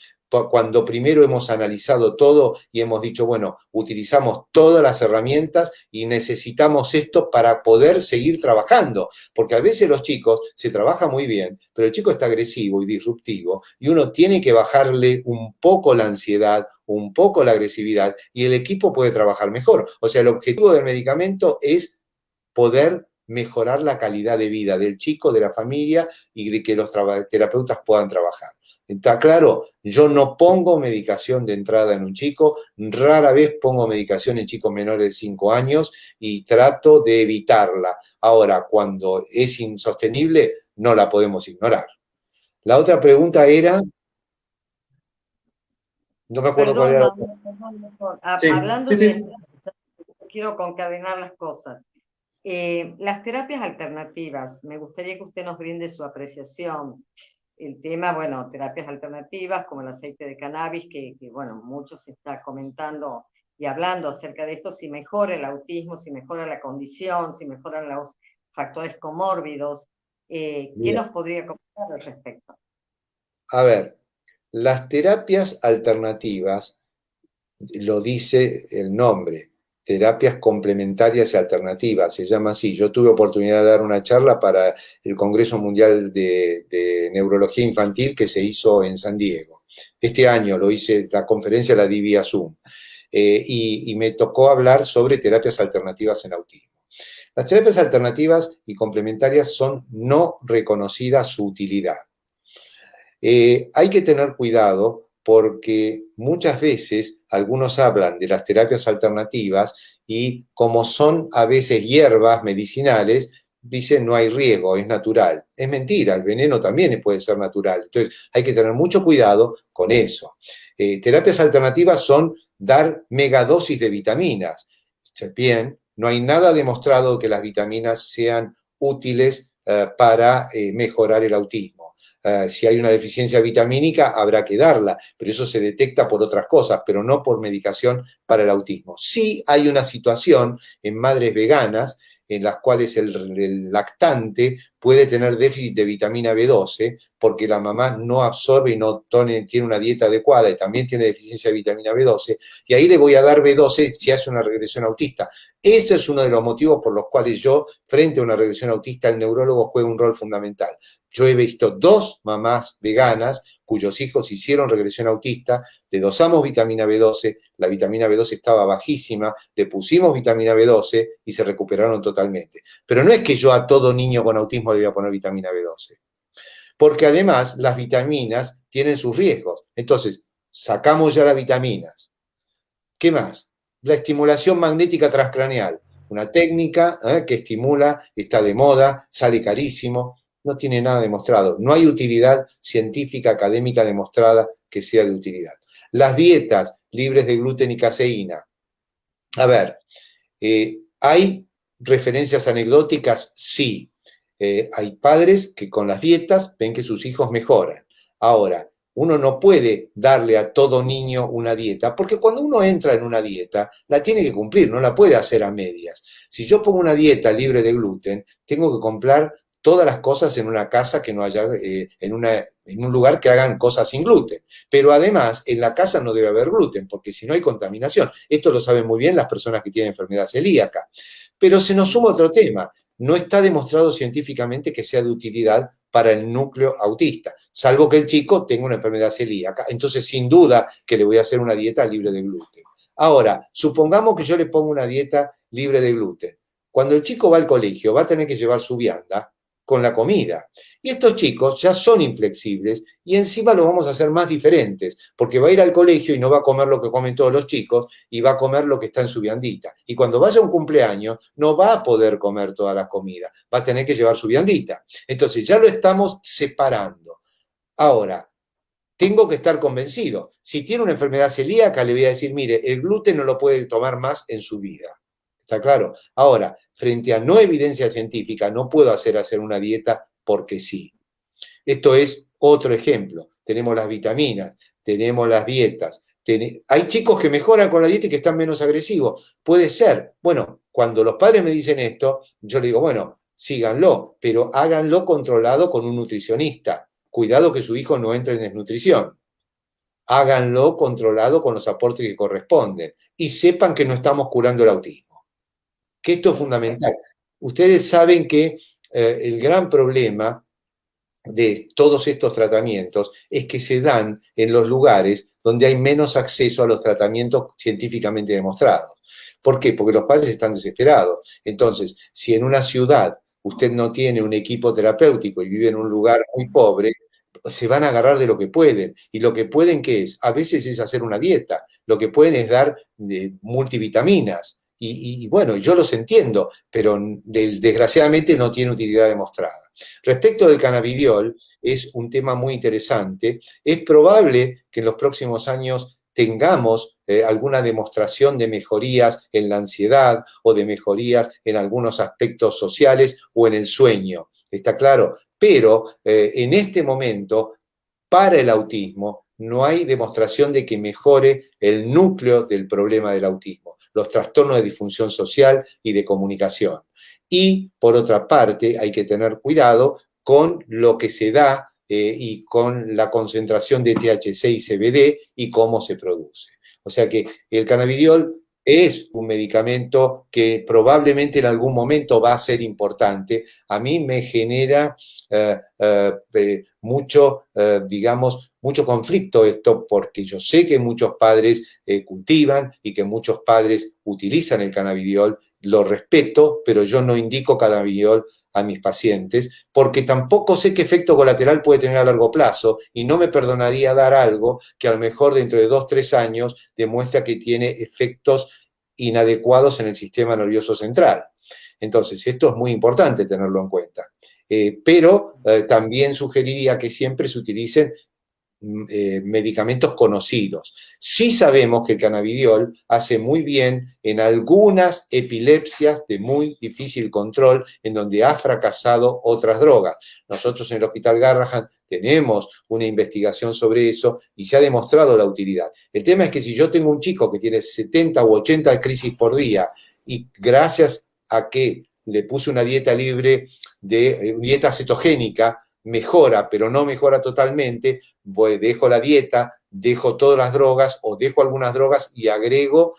cuando primero hemos analizado todo y hemos dicho, bueno, utilizamos todas las herramientas y necesitamos esto para poder seguir trabajando, porque a veces los chicos se trabaja muy bien, pero el chico está agresivo y disruptivo y uno tiene que bajarle un poco la ansiedad, un poco la agresividad y el equipo puede trabajar mejor. O sea, el objetivo del medicamento es poder mejorar la calidad de vida del chico, de la familia y de que los terapeutas puedan trabajar. ¿Está claro? Yo no pongo medicación de entrada en un chico, rara vez pongo medicación en chicos menores de 5 años y trato de evitarla. Ahora, cuando es insostenible, no la podemos ignorar. La otra pregunta era... No me acuerdo cuál era. Sí, hablando de... Quiero concadenar las cosas. Las terapias alternativas, me gustaría que usted nos brinde su apreciación. El tema, bueno, terapias alternativas como el aceite de cannabis, que bueno, mucho se está comentando y hablando acerca de esto, si mejora el autismo, si mejora la condición, si mejoran los factores comórbidos. ¿Qué nos podría comentar al respecto? A ver, las terapias alternativas, lo dice el nombre, terapias complementarias y alternativas, se llama así. Yo tuve oportunidad de dar una charla para el Congreso Mundial de Neurología Infantil que se hizo en San Diego. Este año lo hice, la conferencia la di vía Zoom, y me tocó hablar sobre terapias alternativas en autismo. Las terapias alternativas y complementarias son no reconocida su utilidad. Hay que tener cuidado porque muchas veces algunos hablan de las terapias alternativas y como son a veces hierbas medicinales, dicen no hay riesgo, es natural. Es mentira, el veneno también puede ser natural. Entonces hay que tener mucho cuidado con eso. Terapias alternativas son dar megadosis de vitaminas. Bien, no hay nada demostrado que las vitaminas sean útiles para mejorar el autismo. Si hay una deficiencia vitamínica, habrá que darla, pero eso se detecta por otras cosas, pero no por medicación para el autismo. Sí hay una situación en madres veganas en las cuales el lactante puede tener déficit de vitamina B12 porque la mamá no absorbe y no tiene una dieta adecuada y también tiene deficiencia de vitamina B12, y ahí le voy a dar B12 si hace una regresión autista. Ese es uno de los motivos por los cuales yo, frente a una regresión autista, el neurólogo juega un rol fundamental. Yo he visto 2 mamás veganas cuyos hijos hicieron regresión autista, le dosamos vitamina B12, la vitamina B12 estaba bajísima, le pusimos vitamina B12 y se recuperaron totalmente. Pero no es que yo a todo niño con autismo le voy a poner vitamina B12, porque además las vitaminas tienen sus riesgos. Entonces, sacamos ya las vitaminas. ¿Qué más? La estimulación magnética transcraneal, una técnica que estimula, está de moda, sale carísimo, no tiene nada demostrado. No hay utilidad científica, académica demostrada que sea de utilidad. Las dietas libres de gluten y caseína. A ver, ¿hay referencias anecdóticas? Sí. Hay padres que con las dietas ven que sus hijos mejoran. Ahora, uno no puede darle a todo niño una dieta, porque cuando uno entra en una dieta, la tiene que cumplir, no la puede hacer a medias. Si yo pongo una dieta libre de gluten, tengo que comprar todas las cosas en una casa que no haya, en un lugar que hagan cosas sin gluten. Pero además, en la casa no debe haber gluten, porque si no hay contaminación. Esto lo saben muy bien las personas que tienen enfermedad celíaca. Pero se nos suma otro tema. No está demostrado científicamente que sea de utilidad para el núcleo autista, salvo que el chico tenga una enfermedad celíaca. Entonces, sin duda que le voy a hacer una dieta libre de gluten. Ahora, supongamos que yo le pongo una dieta libre de gluten. Cuando el chico va al colegio, va a tener que llevar su vianda con la comida. Y estos chicos ya son inflexibles y encima lo vamos a hacer más diferentes, porque va a ir al colegio y no va a comer lo que comen todos los chicos y va a comer lo que está en su viandita. Y cuando vaya a un cumpleaños no va a poder comer toda la comida, va a tener que llevar su viandita. Entonces ya lo estamos separando. Ahora, tengo que estar convencido. Si tiene una enfermedad celíaca, le voy a decir, mire, el gluten no lo puede tomar más en su vida. ¿Está claro? Ahora, frente a no evidencia científica, no puedo hacer una dieta porque sí. Esto es otro ejemplo. Tenemos las vitaminas, tenemos las dietas. Hay chicos que mejoran con la dieta y que están menos agresivos. Puede ser. Bueno, cuando los padres me dicen esto, yo le digo, bueno, síganlo, pero háganlo controlado con un nutricionista. Cuidado que su hijo no entre en desnutrición. Háganlo controlado con los aportes que corresponden. Y sepan que no estamos curando el autismo. Que esto es fundamental. Ustedes saben que el gran problema de todos estos tratamientos es que se dan en los lugares donde hay menos acceso a los tratamientos científicamente demostrados. ¿Por qué? Porque los padres están desesperados. Entonces, si en una ciudad usted no tiene un equipo terapéutico y vive en un lugar muy pobre, se van a agarrar de lo que pueden. Y lo que pueden, ¿qué es? A veces es hacer una dieta. Lo que pueden es dar multivitaminas. Y bueno, yo los entiendo, pero desgraciadamente no tiene utilidad demostrada. Respecto del cannabidiol, es un tema muy interesante. Es probable que en los próximos años tengamos alguna demostración de mejorías en la ansiedad o de mejorías en algunos aspectos sociales o en el sueño. ¿Está claro? Pero en este momento, para el autismo, no hay demostración de que mejore el núcleo del problema del autismo, los trastornos de disfunción social y de comunicación. Y, por otra parte, hay que tener cuidado con lo que se da y con la concentración de THC y CBD y cómo se produce. O sea que el cannabidiol es un medicamento que probablemente en algún momento va a ser importante. A mí me genera mucho conflicto esto, porque yo sé que muchos padres cultivan y que muchos padres utilizan el cannabidiol. Lo respeto, pero yo no indico cannabidiol a mis pacientes, porque tampoco sé qué efecto colateral puede tener a largo plazo y no me perdonaría dar algo que a lo mejor dentro de 2-3 años demuestra que tiene efectos inadecuados en el sistema nervioso central. Entonces, esto es muy importante tenerlo en cuenta. Pero también sugeriría que siempre se utilicen medicamentos conocidos. Sí sabemos que el cannabidiol hace muy bien en algunas epilepsias de muy difícil control, en donde ha fracasado otras drogas. Nosotros en el Hospital Garrahan tenemos una investigación sobre eso y se ha demostrado la utilidad. El tema es que si yo tengo un chico que tiene 70 u 80 crisis por día y gracias a que le puse una dieta libre de dieta cetogénica, mejora, pero no mejora totalmente, dejo la dieta, dejo todas las drogas o dejo algunas drogas y agrego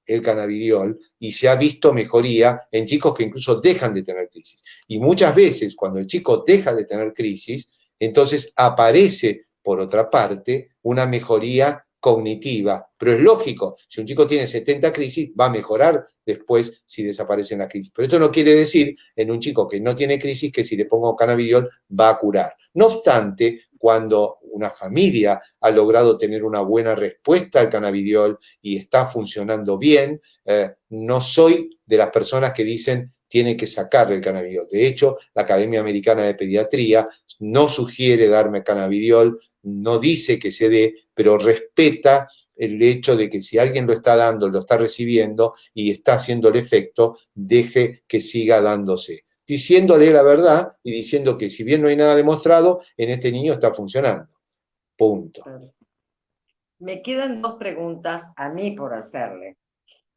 el cannabidiol y se ha visto mejoría en chicos que incluso dejan de tener crisis. Y muchas veces cuando el chico deja de tener crisis, entonces aparece por otra parte una mejoría cognitiva, pero es lógico, si un chico tiene 70 crisis, va a mejorar después si desaparecen las crisis. Pero esto no quiere decir en un chico que no tiene crisis que si le pongo cannabidiol va a curar. No obstante, cuando una familia ha logrado tener una buena respuesta al cannabidiol y está funcionando bien, no soy de las personas que dicen tiene que sacarle el cannabidiol. De hecho, la Academia Americana de Pediatría no sugiere darme cannabidiol, no dice que se dé, pero respeta el hecho de que si alguien lo está dando, lo está recibiendo y está haciendo el efecto, deje que siga dándose. Diciéndole la verdad y diciendo que si bien no hay nada demostrado, en este niño está funcionando. Punto. Me quedan dos preguntas a mí por hacerle.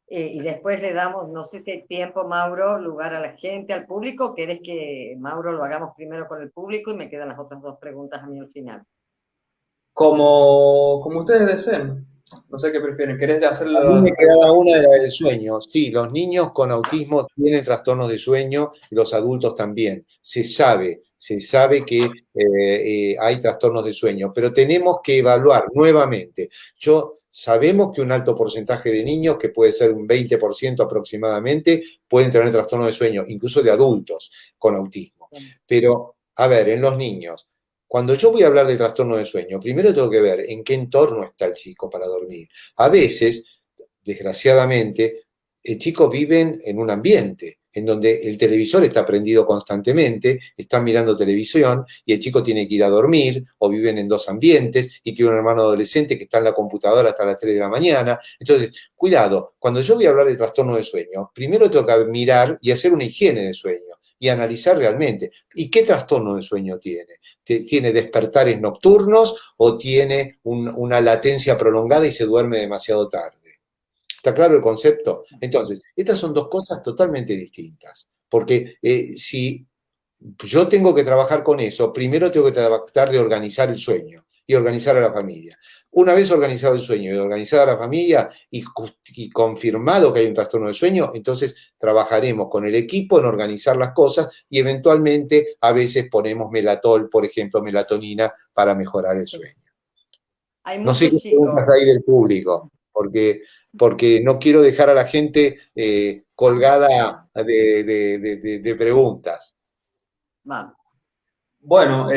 Y después le damos, no sé si hay tiempo, Mauro, lugar a la gente, al público. ¿Querés que, Mauro, lo hagamos primero con el público y me quedan las otras dos preguntas a mí al final? Como ustedes deseen. No sé qué prefieren. ¿Querés hacerlo? A mí me quedaba una de la del sueño. Sí, los niños con autismo tienen trastornos de sueño y los adultos también. Se sabe que hay trastornos de sueño, pero tenemos que evaluar nuevamente. Sabemos que un alto porcentaje de niños, que puede ser un 20% aproximadamente, pueden tener trastornos de sueño, incluso de adultos con autismo. Pero, a ver, en los niños, cuando yo voy a hablar de trastorno de sueño, primero tengo que ver en qué entorno está el chico para dormir. A veces, desgraciadamente, el chico vive en un ambiente en donde el televisor está prendido constantemente, están mirando televisión y el chico tiene que ir a dormir, o viven en dos ambientes y tiene un hermano adolescente que está en la computadora hasta las 3 de la mañana. Entonces, cuidado, cuando yo voy a hablar de trastorno de sueño, primero tengo que mirar y hacer una higiene de sueño y analizar realmente. ¿Y qué trastorno de sueño tiene? ¿Tiene despertares nocturnos o tiene una latencia prolongada y se duerme demasiado tarde? ¿Está claro el concepto? Entonces, estas son dos cosas totalmente distintas. Porque si yo tengo que trabajar con eso, primero tengo que tratar de organizar el sueño y organizar a la familia. Una vez organizado el sueño y organizada la familia y confirmado que hay un trastorno de sueño, entonces trabajaremos con el equipo en organizar las cosas y eventualmente a veces ponemos melatol, por ejemplo, melatonina para mejorar el sueño. No sé qué preguntas hay del público, porque no quiero dejar a la gente colgada de preguntas. Vamos. Bueno,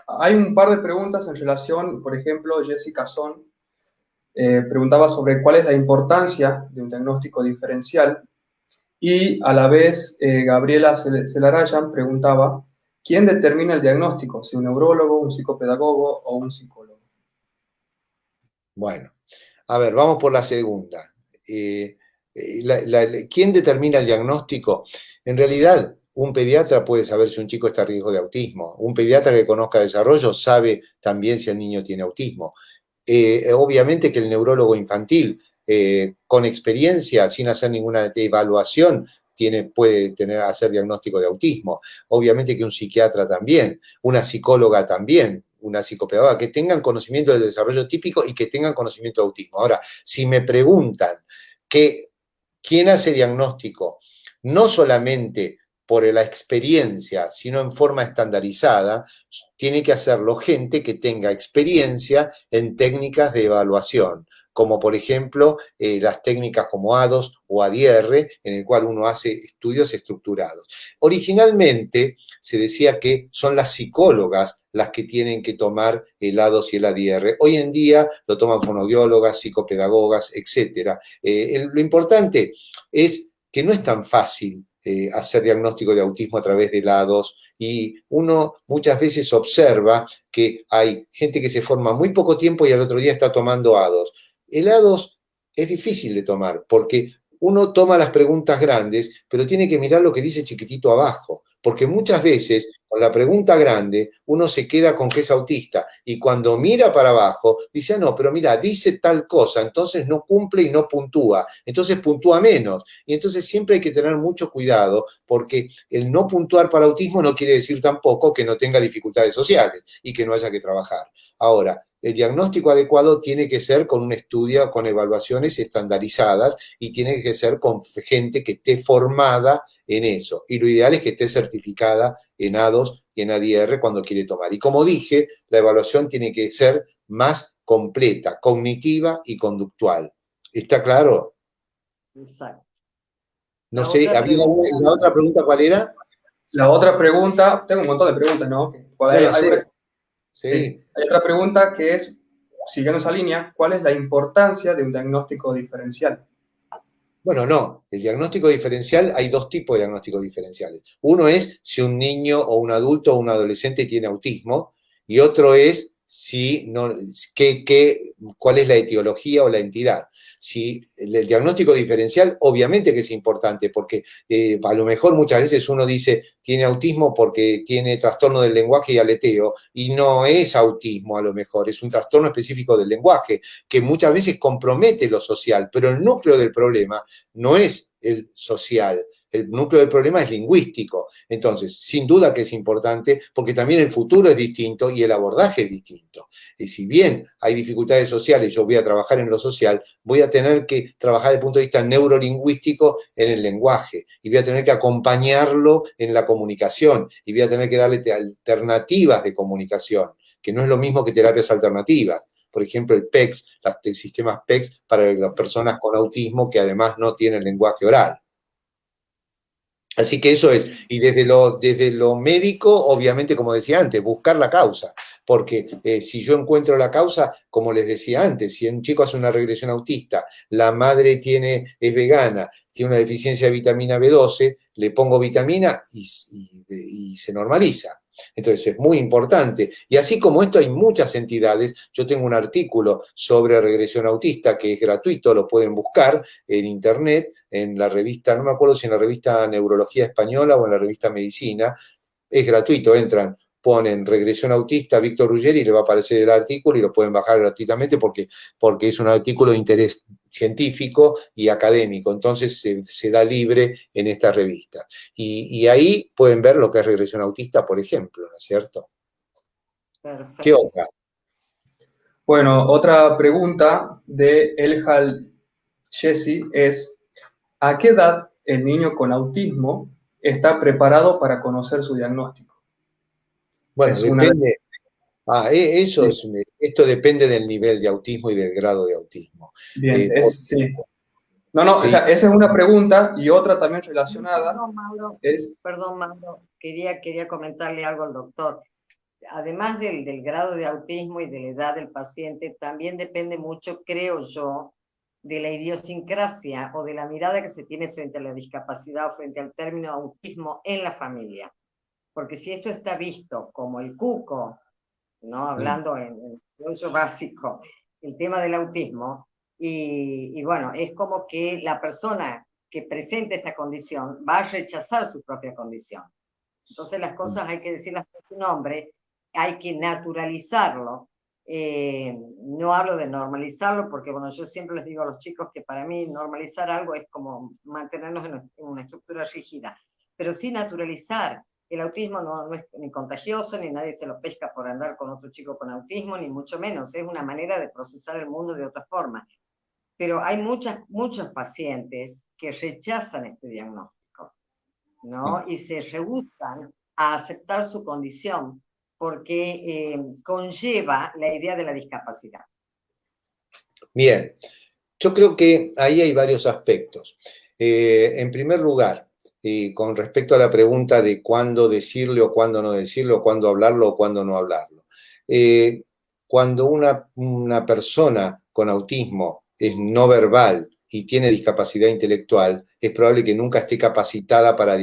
hay un par de preguntas en relación, por ejemplo, Jessica Son preguntaba sobre cuál es la importancia de un diagnóstico diferencial y a la vez Gabriela Celarayan preguntaba ¿quién determina el diagnóstico? ¿Si un neurólogo, un psicopedagogo o un psicólogo? Bueno, a ver, vamos por la segunda. ¿Quién determina el diagnóstico? En realidad, un pediatra puede saber si un chico está a riesgo de autismo. Un pediatra que conozca desarrollo sabe también si el niño tiene autismo. Obviamente que el neurólogo infantil, con experiencia, sin hacer ninguna evaluación, puede hacer diagnóstico de autismo. Obviamente que un psiquiatra también, una psicóloga también, una psicopedagoga, que tengan conocimiento del desarrollo típico y que tengan conocimiento de autismo. Ahora, si me preguntan quién hace diagnóstico, no solamente por la experiencia, sino en forma estandarizada, tiene que hacerlo gente que tenga experiencia en técnicas de evaluación, como por ejemplo las técnicas como ADOS o ADR, en el cual uno hace estudios estructurados. Originalmente se decía que son las psicólogas las que tienen que tomar el ADOS y el ADR. Hoy en día lo toman fonoaudiólogas, psicopedagogas, etc. Lo importante es que no es tan fácil hacer diagnóstico de autismo a través de la A2, y uno muchas veces observa que hay gente que se forma muy poco tiempo y al otro día está tomando A2. El A2 es difícil de tomar porque uno toma las preguntas grandes, pero tiene que mirar lo que dice chiquitito abajo, porque muchas veces con la pregunta grande uno se queda con que es autista y cuando mira para abajo dice, ah, no, pero mira, dice tal cosa, entonces no cumple y no puntúa, entonces puntúa menos. Y entonces siempre hay que tener mucho cuidado porque el no puntuar para autismo no quiere decir tampoco que no tenga dificultades sociales y que no haya que trabajar. Ahora, el diagnóstico adecuado tiene que ser con un estudio, con evaluaciones estandarizadas y tiene que ser con gente que esté formada en eso. Y lo ideal es que esté certificada en A2 y en ADR cuando quiere tomar. Y como dije, la evaluación tiene que ser más completa, cognitiva y conductual. ¿Está claro? Exacto. No sé, ¿había la otra pregunta cuál era? La otra pregunta, tengo un montón de preguntas, ¿no? Bueno, sí. Hay otra pregunta que es, siguiendo esa línea, ¿cuál es la importancia de un diagnóstico diferencial? Bueno, no, el diagnóstico diferencial, hay dos tipos de diagnósticos diferenciales. Uno es si un niño o un adulto o un adolescente tiene autismo y otro es si no, cuál es la etiología o la entidad. Si el diagnóstico diferencial, obviamente que es importante, porque a lo mejor muchas veces uno dice tiene autismo porque tiene trastorno del lenguaje y aleteo, y no es autismo a lo mejor, es un trastorno específico del lenguaje, que muchas veces compromete lo social, pero el núcleo del problema no es el social. El núcleo del problema es lingüístico. Entonces, sin duda que es importante, porque también el futuro es distinto y el abordaje es distinto. Y si bien hay dificultades sociales, yo voy a trabajar en lo social, voy a tener que trabajar desde el punto de vista neurolingüístico en el lenguaje, y voy a tener que acompañarlo en la comunicación, y voy a tener que darle alternativas de comunicación, que no es lo mismo que terapias alternativas. Por ejemplo, el PECS, los sistemas PECS para las personas con autismo que además no tienen lenguaje oral. Así que eso es, y desde lo médico, obviamente, como decía antes, buscar la causa, porque si yo encuentro la causa, como les decía antes, si un chico hace una regresión autista, la madre es vegana, tiene una deficiencia de vitamina B12, le pongo vitamina y se normaliza. Entonces es muy importante. Y así como esto hay muchas entidades, yo tengo un artículo sobre regresión autista que es gratuito, lo pueden buscar en internet, en la revista, no me acuerdo si en la revista Neurología Española o en la revista Medicina, es gratuito, entran, ponen regresión autista Víctor Ruggeri y le va a aparecer el artículo y lo pueden bajar gratuitamente porque es un artículo de interés científico y académico, entonces se da libre en esta revista. Y ahí pueden ver lo que es regresión autista, por ejemplo, ¿no es cierto? Perfecto. ¿Qué otra? Bueno, otra pregunta de Elhal Jesse es, ¿a qué edad el niño con autismo está preparado para conocer su diagnóstico? Bueno, depende. Esto depende del nivel de autismo y del grado de autismo. Bien, sí. No, sí. O sea, esa es una pregunta y otra también relacionada. Perdón, Mauro, quería comentarle algo al doctor. Además del grado de autismo y de la edad del paciente, también depende mucho, creo yo, de la idiosincrasia o de la mirada que se tiene frente a la discapacidad o frente al término autismo en la familia. Porque si esto está visto como el cuco, ¿no? Hablando en uso básico, el tema del autismo, y bueno, es como que la persona que presenta esta condición va a rechazar su propia condición. Entonces las cosas hay que decirlas por su nombre, hay que naturalizarlo. No hablo de normalizarlo porque, bueno, yo siempre les digo a los chicos que para mí normalizar algo es como mantenernos en una estructura rígida, pero sí naturalizar. El autismo no es ni contagioso, ni nadie se lo pesca por andar con otro chico con autismo, ni mucho menos. Es una manera de procesar el mundo de otra forma. Pero hay muchos pacientes que rechazan este diagnóstico, ¿no? Y se rehúsan a aceptar su condición porque conlleva la idea de la discapacidad. Bien, yo creo que ahí hay varios aspectos. En primer lugar, con respecto a la pregunta de cuándo decirle o cuándo no decirle, o cuándo hablarlo o cuándo no hablarlo. Cuando una persona con autismo es no verbal y tiene discapacidad intelectual, es probable que nunca esté capacitada para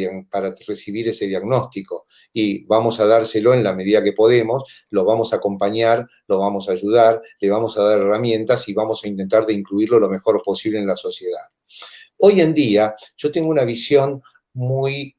recibir ese diagnóstico. Y vamos a dárselo en la medida que podemos, lo vamos a acompañar, lo vamos a ayudar, le vamos a dar herramientas y vamos a intentar de incluirlo lo mejor posible en la sociedad. Hoy en día yo tengo una visión muy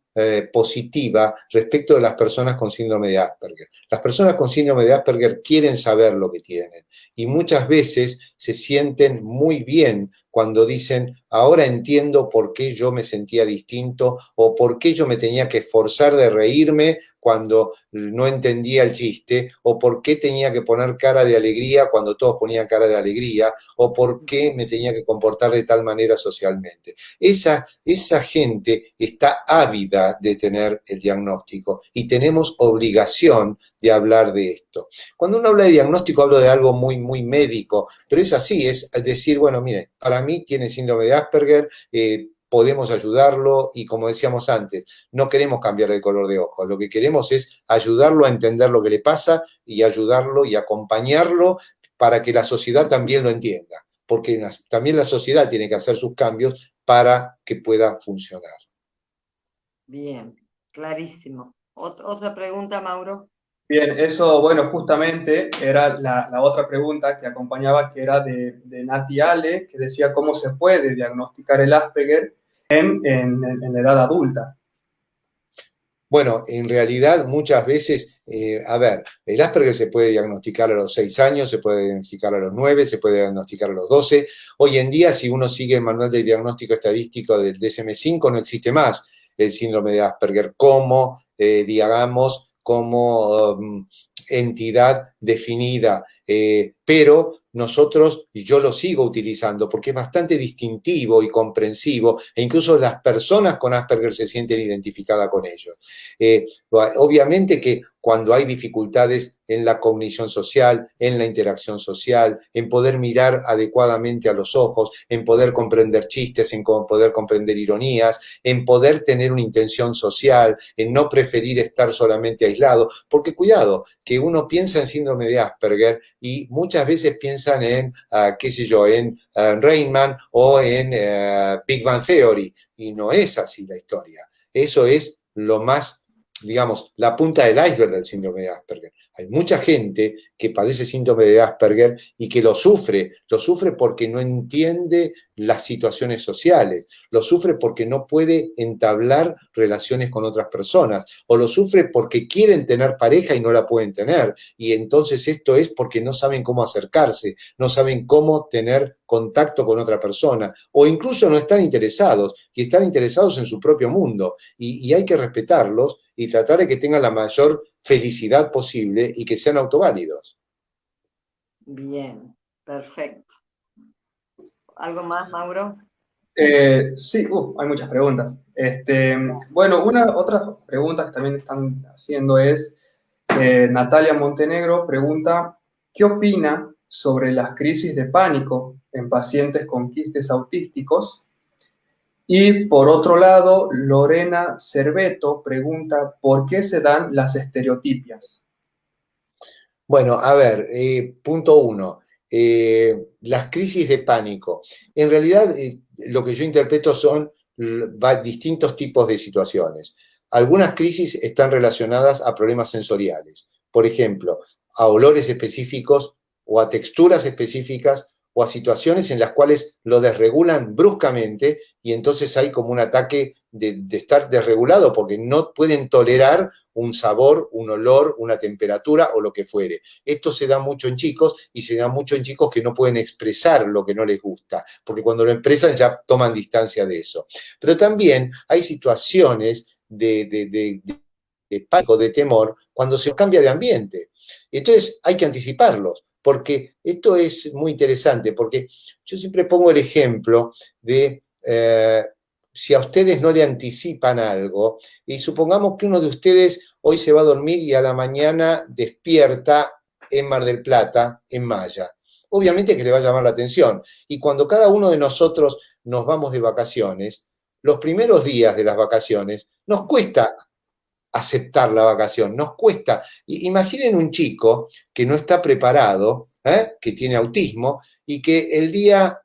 positiva respecto de las personas con síndrome de Asperger. Las personas con síndrome de Asperger quieren saber lo que tienen y muchas veces se sienten muy bien cuando dicen, ahora entiendo por qué yo me sentía distinto o por qué yo me tenía que esforzar de reírme cuando no entendía el chiste, o por qué tenía que poner cara de alegría cuando todos ponían cara de alegría, o por qué me tenía que comportar de tal manera socialmente. Esa gente está ávida de tener el diagnóstico y tenemos obligación de hablar de esto. Cuando uno habla de diagnóstico, hablo de algo muy, muy médico, pero es así, es decir, bueno, mire, para mí tiene síndrome de Asperger, podemos ayudarlo y como decíamos antes, no queremos cambiar el color de ojos, lo que queremos es ayudarlo a entender lo que le pasa y ayudarlo y acompañarlo para que la sociedad también lo entienda, porque también la sociedad tiene que hacer sus cambios para que pueda funcionar. Bien, clarísimo. ¿Otra pregunta, Mauro? Bien, eso, bueno, justamente era la otra pregunta que acompañaba, que era de Nati Ale, que decía cómo se puede diagnosticar el Asperger en la edad adulta. Bueno, en realidad muchas veces, el Asperger se puede diagnosticar a los 6 años, se puede diagnosticar a los 9, se puede diagnosticar a los 12. Hoy en día, si uno sigue el manual de diagnóstico estadístico del DSM-5, no existe más el síndrome de Asperger como, digamos, como entidad definida, pero nosotros, y yo lo sigo utilizando porque es bastante distintivo y comprensivo, e incluso las personas con Asperger se sienten identificadas con ellos. Obviamente que cuando hay dificultades en la cognición social, en la interacción social, en poder mirar adecuadamente a los ojos, en poder comprender chistes, en poder comprender ironías, en poder tener una intención social, en no preferir estar solamente aislado, porque cuidado, que uno piensa en síndrome de Asperger y muchas veces piensan en, qué sé yo, en Rain Man o en Big Bang Theory, y no es así la historia. Eso es lo más, digamos, la punta del iceberg del síndrome de Asperger. Hay mucha gente que padece síndrome de Asperger y que lo sufre porque no entiende las situaciones sociales, lo sufre porque no puede entablar relaciones con otras personas, o lo sufre porque quieren tener pareja y no la pueden tener, y entonces esto es porque no saben cómo acercarse, no saben cómo tener contacto con otra persona, o incluso no están interesados, y están interesados en su propio mundo, y hay que respetarlos y tratar de que tengan la mayor felicidad posible y que sean autoválidos. Bien, perfecto. ¿Algo más, Mauro? Sí, hay muchas preguntas. Bueno, otra pregunta que también están haciendo es, Natalia Montenegro pregunta, ¿qué opina sobre las crisis de pánico en pacientes con quistes autísticos? Y por otro lado, Lorena Cerveto pregunta, ¿por qué se dan las estereotipias? Bueno, a ver, punto 1. Las crisis de pánico. En realidad, lo que yo interpreto son distintos tipos de situaciones. Algunas crisis están relacionadas a problemas sensoriales. Por ejemplo, a olores específicos o a texturas específicas o a situaciones en las cuales lo desregulan bruscamente y entonces hay como un ataque de estar desregulado porque no pueden tolerar un sabor, un olor, una temperatura o lo que fuere. Esto se da mucho en chicos y se da mucho en chicos que no pueden expresar lo que no les gusta, porque cuando lo expresan ya toman distancia de eso. Pero también hay situaciones de pánico, de temor, cuando se cambia de ambiente. Entonces hay que anticiparlos, porque esto es muy interesante, porque yo siempre pongo el ejemplo de si a ustedes no le anticipan algo, y supongamos que uno de ustedes hoy se va a dormir y a la mañana despierta en Mar del Plata, en Maya. Obviamente que le va a llamar la atención. Y cuando cada uno de nosotros nos vamos de vacaciones, los primeros días de las vacaciones nos cuesta aceptar la vacación, nos cuesta. Imaginen un chico que no está preparado, que tiene autismo, y que el día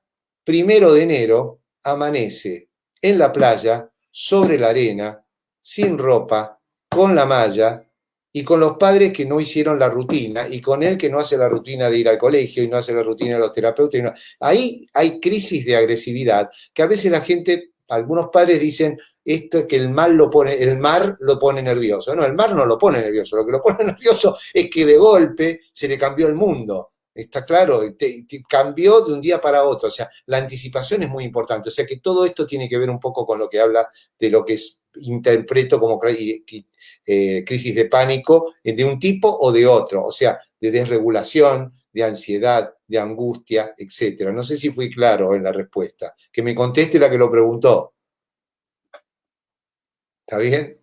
1 de enero amanece en la playa, sobre la arena, sin ropa, con la malla y con los padres que no hicieron la rutina y con él que no hace la rutina de ir al colegio y no hace la rutina de los terapeutas. Ahí hay crisis de agresividad que a veces la gente, algunos padres dicen esto que el mar lo pone nervioso. No, el mar no lo pone nervioso, lo que lo pone nervioso es que de golpe se le cambió el mundo. Está claro, te cambió de un día para otro, o sea, la anticipación es muy importante, o sea que todo esto tiene que ver un poco con lo que habla de lo que interpreto como crisis de pánico de un tipo o de otro, o sea, de desregulación, de ansiedad, de angustia, etcétera. No sé si fui claro en la respuesta. Que me conteste la que lo preguntó. ¿Está bien?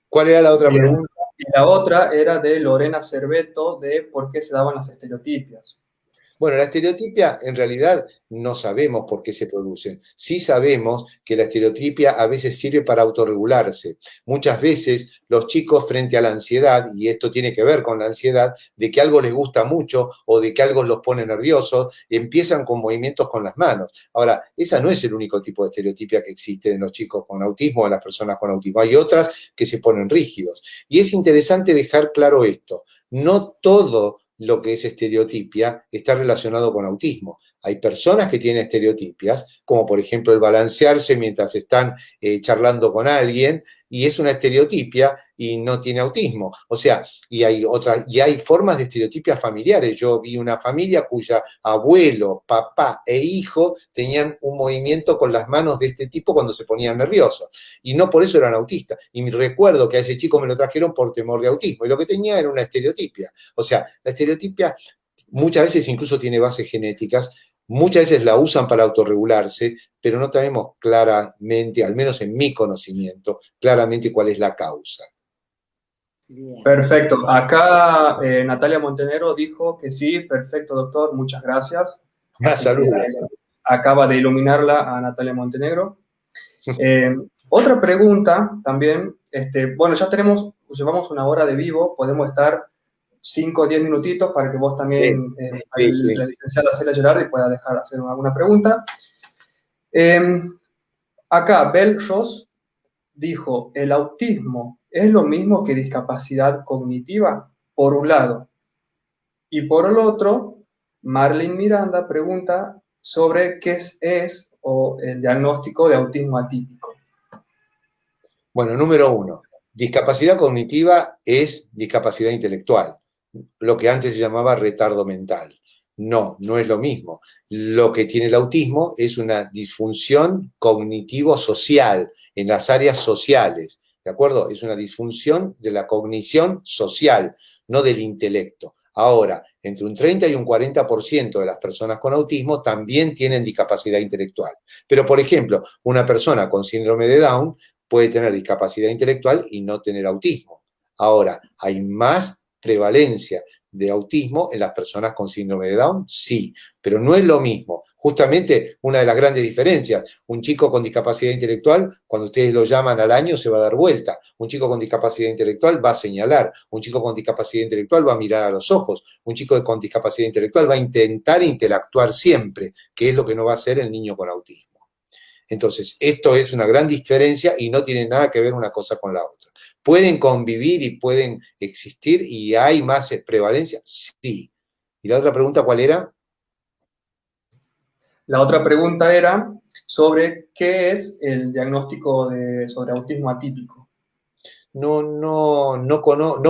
¿Cuál era la otra pregunta? Y la otra era de Lorena Cerveto, de por qué se daban las estereotipias. Bueno, la estereotipia en realidad no sabemos por qué se producen. Sí sabemos que la estereotipia a veces sirve para autorregularse. Muchas veces los chicos frente a la ansiedad, y esto tiene que ver con la ansiedad, de que algo les gusta mucho o de que algo los pone nerviosos, empiezan con movimientos con las manos. Ahora, esa no es el único tipo de estereotipia que existe en los chicos con autismo o en las personas con autismo. Hay otras que se ponen rígidos. Y es interesante dejar claro esto. No todo lo que es estereotipia está relacionado con autismo. Hay personas que tienen estereotipias, como por ejemplo el balancearse mientras están charlando con alguien, y es una estereotipia y no tiene autismo. O sea, y hay formas de estereotipias familiares. Yo vi una familia cuya abuelo, papá e hijo tenían un movimiento con las manos de este tipo cuando se ponían nerviosos. Y no por eso eran autistas. Y recuerdo que a ese chico me lo trajeron por temor de autismo. Y lo que tenía era una estereotipia. O sea, la estereotipia muchas veces incluso tiene bases genéticas, muchas veces la usan para autorregularse, pero no tenemos claramente, al menos en mi conocimiento, claramente cuál es la causa. Bien. Perfecto. Acá Natalia Montenegro dijo que sí, perfecto, doctor, muchas gracias. Saludos. Acaba de iluminarla a Natalia Montenegro. Otra pregunta también, bueno, llevamos una hora de vivo, podemos estar 5 o 10 minutitos para que vos también, la licenciada Celia Gerardi, pueda dejar hacer alguna pregunta. Acá, Bel Ross dijo, ¿el autismo es lo mismo que discapacidad cognitiva? Por un lado. Y por el otro, Marlene Miranda pregunta sobre qué es o el diagnóstico de autismo atípico. Bueno, número 1, discapacidad cognitiva es discapacidad intelectual, lo que antes se llamaba retardo mental. No, no es lo mismo. Lo que tiene el autismo es una disfunción cognitivo-social en las áreas sociales, ¿de acuerdo? Es una disfunción de la cognición social, no del intelecto. Ahora, entre un 30 y un 40% de las personas con autismo también tienen discapacidad intelectual. Pero, por ejemplo, una persona con síndrome de Down puede tener discapacidad intelectual y no tener autismo. Ahora, ¿hay más prevalencia de autismo en las personas con síndrome de Down? Sí, pero no es lo mismo. Justamente una de las grandes diferencias, un chico con discapacidad intelectual, cuando ustedes lo llaman al año, se va a dar vuelta. Un chico con discapacidad intelectual va a señalar. Un chico con discapacidad intelectual va a mirar a los ojos. Un chico con discapacidad intelectual va a intentar interactuar siempre, que es lo que no va a hacer el niño con autismo. Entonces, esto es una gran diferencia y no tiene nada que ver una cosa con la otra. ¿Pueden convivir y pueden existir y hay más prevalencia? Sí. ¿Y la otra pregunta cuál era? La otra pregunta era sobre qué es el diagnóstico sobre autismo atípico. No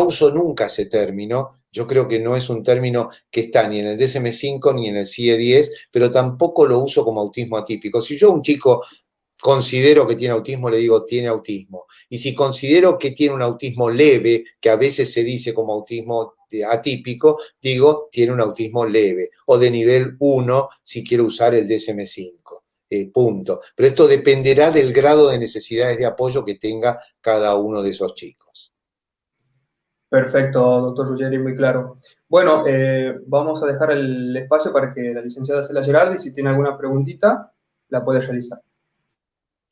uso nunca ese término. Yo creo que no es un término que está ni en el DSM-5 ni en el CIE-10, pero tampoco lo uso como autismo atípico. Si yo a un chico considero que tiene autismo, le digo tiene autismo. Y si considero que tiene un autismo leve, que a veces se dice como autismo atípico, digo tiene un autismo leve o de nivel 1 si quiero usar el DSM-5. Punto. Pero esto dependerá del grado de necesidades de apoyo que tenga cada uno de esos chicos. Perfecto, doctor Ruggeri, muy claro. Bueno, vamos a dejar el espacio para que la licenciada Celia Gerardi, si tiene alguna preguntita, la puede realizar.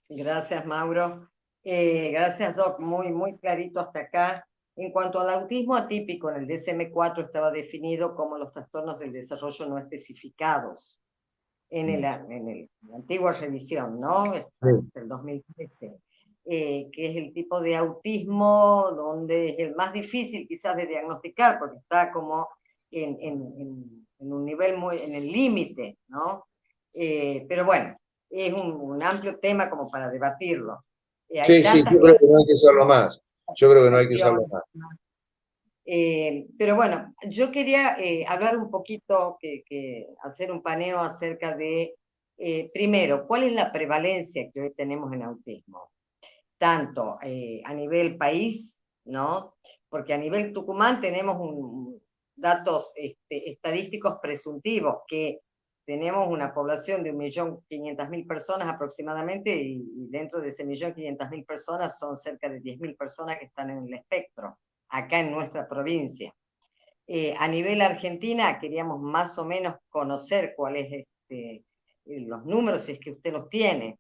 Gracias, Mauro. Gracias, Doc. Muy clarito hasta acá. En cuanto al autismo atípico, en el DSM-4 estaba definido como los trastornos del desarrollo no especificados. la antigua revisión, ¿no? Del 2013, que es el tipo de autismo donde es el más difícil quizás de diagnosticar, porque está como en un nivel muy, en el límite, ¿no? Pero bueno, es un amplio tema como para debatirlo. Sí, sí, yo creo que no hay que usarlo más. Yo creo que no hay que usarlo más. Pero bueno, yo quería hablar un poquito, hacer un paneo acerca de, primero, ¿cuál es la prevalencia que hoy tenemos en autismo? Tanto a nivel país, ¿no? Porque a nivel Tucumán tenemos datos estadísticos presuntivos, que tenemos una población de 1.500.000 personas aproximadamente, y dentro de ese 1.500.000 personas son cerca de 10.000 personas que están en el espectro, acá en nuestra provincia. A nivel Argentina queríamos más o menos conocer cuáles los números, si es que usted los tiene.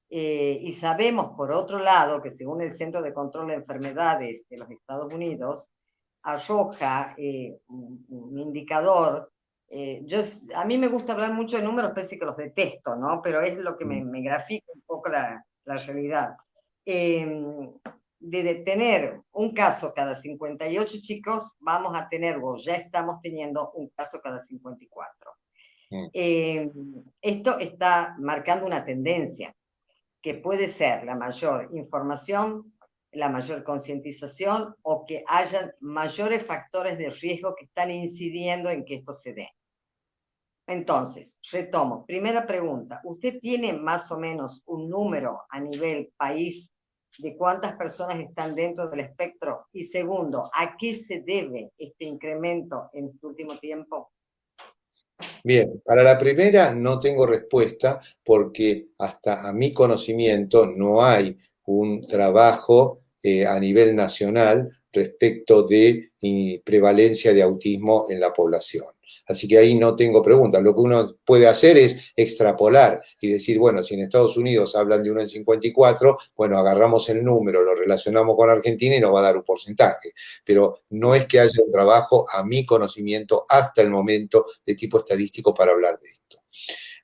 Y sabemos, por otro lado, que según el Centro de Control de Enfermedades de los Estados Unidos, arroja un indicador. A mí me gusta hablar mucho de números, parece que los detesto, ¿no? Pero es lo que me grafica un poco la realidad. De tener un caso cada 58 chicos, vamos a tener, o ya estamos teniendo un caso cada 54. Esto está marcando una tendencia, que puede ser la mayor información, la mayor concientización, o que haya mayores factores de riesgo que están incidiendo en que esto se dé. Entonces, retomo. Primera pregunta, ¿usted tiene más o menos un número a nivel país de cuántas personas están dentro del espectro? Y segundo, ¿a qué se debe este incremento en este último tiempo? Bien, para la primera no tengo respuesta porque hasta a mi conocimiento no hay un trabajo a nivel nacional respecto de prevalencia de autismo en la población. Así que ahí no tengo preguntas. Lo que uno puede hacer es extrapolar y decir, bueno, si en Estados Unidos hablan de 1 en 54, bueno, agarramos el número, lo relacionamos con Argentina y nos va a dar un porcentaje. Pero no es que haya un trabajo, a mi conocimiento, hasta el momento, de tipo estadístico para hablar de esto.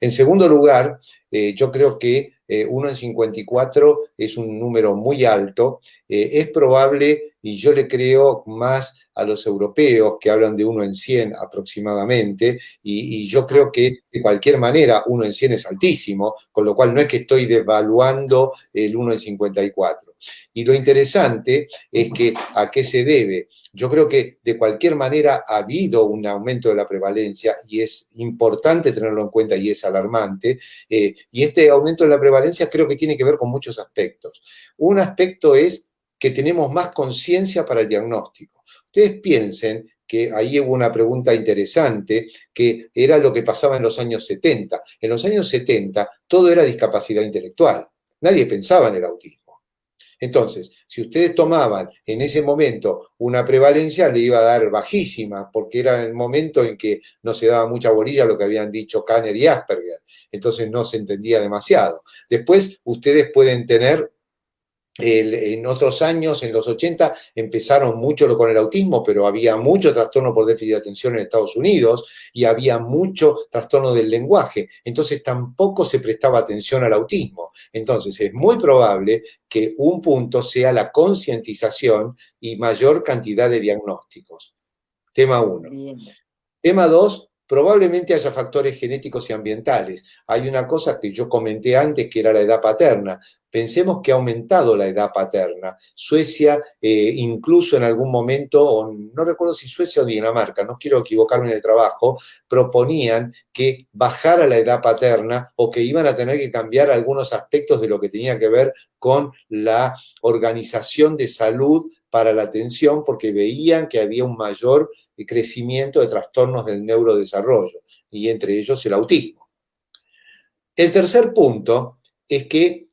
En segundo lugar, yo creo que 1 en 54 es un número muy alto. Es probable, y yo le creo más a los europeos que hablan de 1 en 100 aproximadamente, y yo creo que de cualquier manera 1 en 100 es altísimo, con lo cual no es que estoy devaluando el 1 en 54. Y lo interesante es que ¿a qué se debe? Yo creo que de cualquier manera ha habido un aumento de la prevalencia y es importante tenerlo en cuenta y es alarmante. Y este aumento de la prevalencia creo que tiene que ver con muchos aspectos. Un aspecto es que tenemos más conciencia para el diagnóstico. Ustedes piensen que ahí hubo una pregunta interesante, que era lo que pasaba en los años 70. En los años 70 todo era discapacidad intelectual. Nadie pensaba en el autismo. Entonces, si ustedes tomaban en ese momento una prevalencia, le iba a dar bajísima, porque era el momento en que no se daba mucha bolilla a lo que habían dicho Kanner y Asperger. Entonces no se entendía demasiado. Después, ustedes pueden tener en otros años, en los 80, empezaron mucho con el autismo, pero había mucho trastorno por déficit de atención en Estados Unidos y había mucho trastorno del lenguaje. Entonces tampoco se prestaba atención al autismo. Entonces es muy probable que un punto sea la concientización y mayor cantidad de diagnósticos. Tema 1. Tema 2. Probablemente haya factores genéticos y ambientales. Hay una cosa que yo comenté antes, que era la edad paterna. Pensemos que ha aumentado la edad paterna. Suecia, incluso en algún momento, o no recuerdo si Suecia o Dinamarca, no quiero equivocarme en el trabajo, proponían que bajara la edad paterna o que iban a tener que cambiar algunos aspectos de lo que tenía que ver con la organización de salud para la atención, porque veían que había un mayor crecimiento de trastornos del neurodesarrollo, y entre ellos el autismo. El tercer punto es que,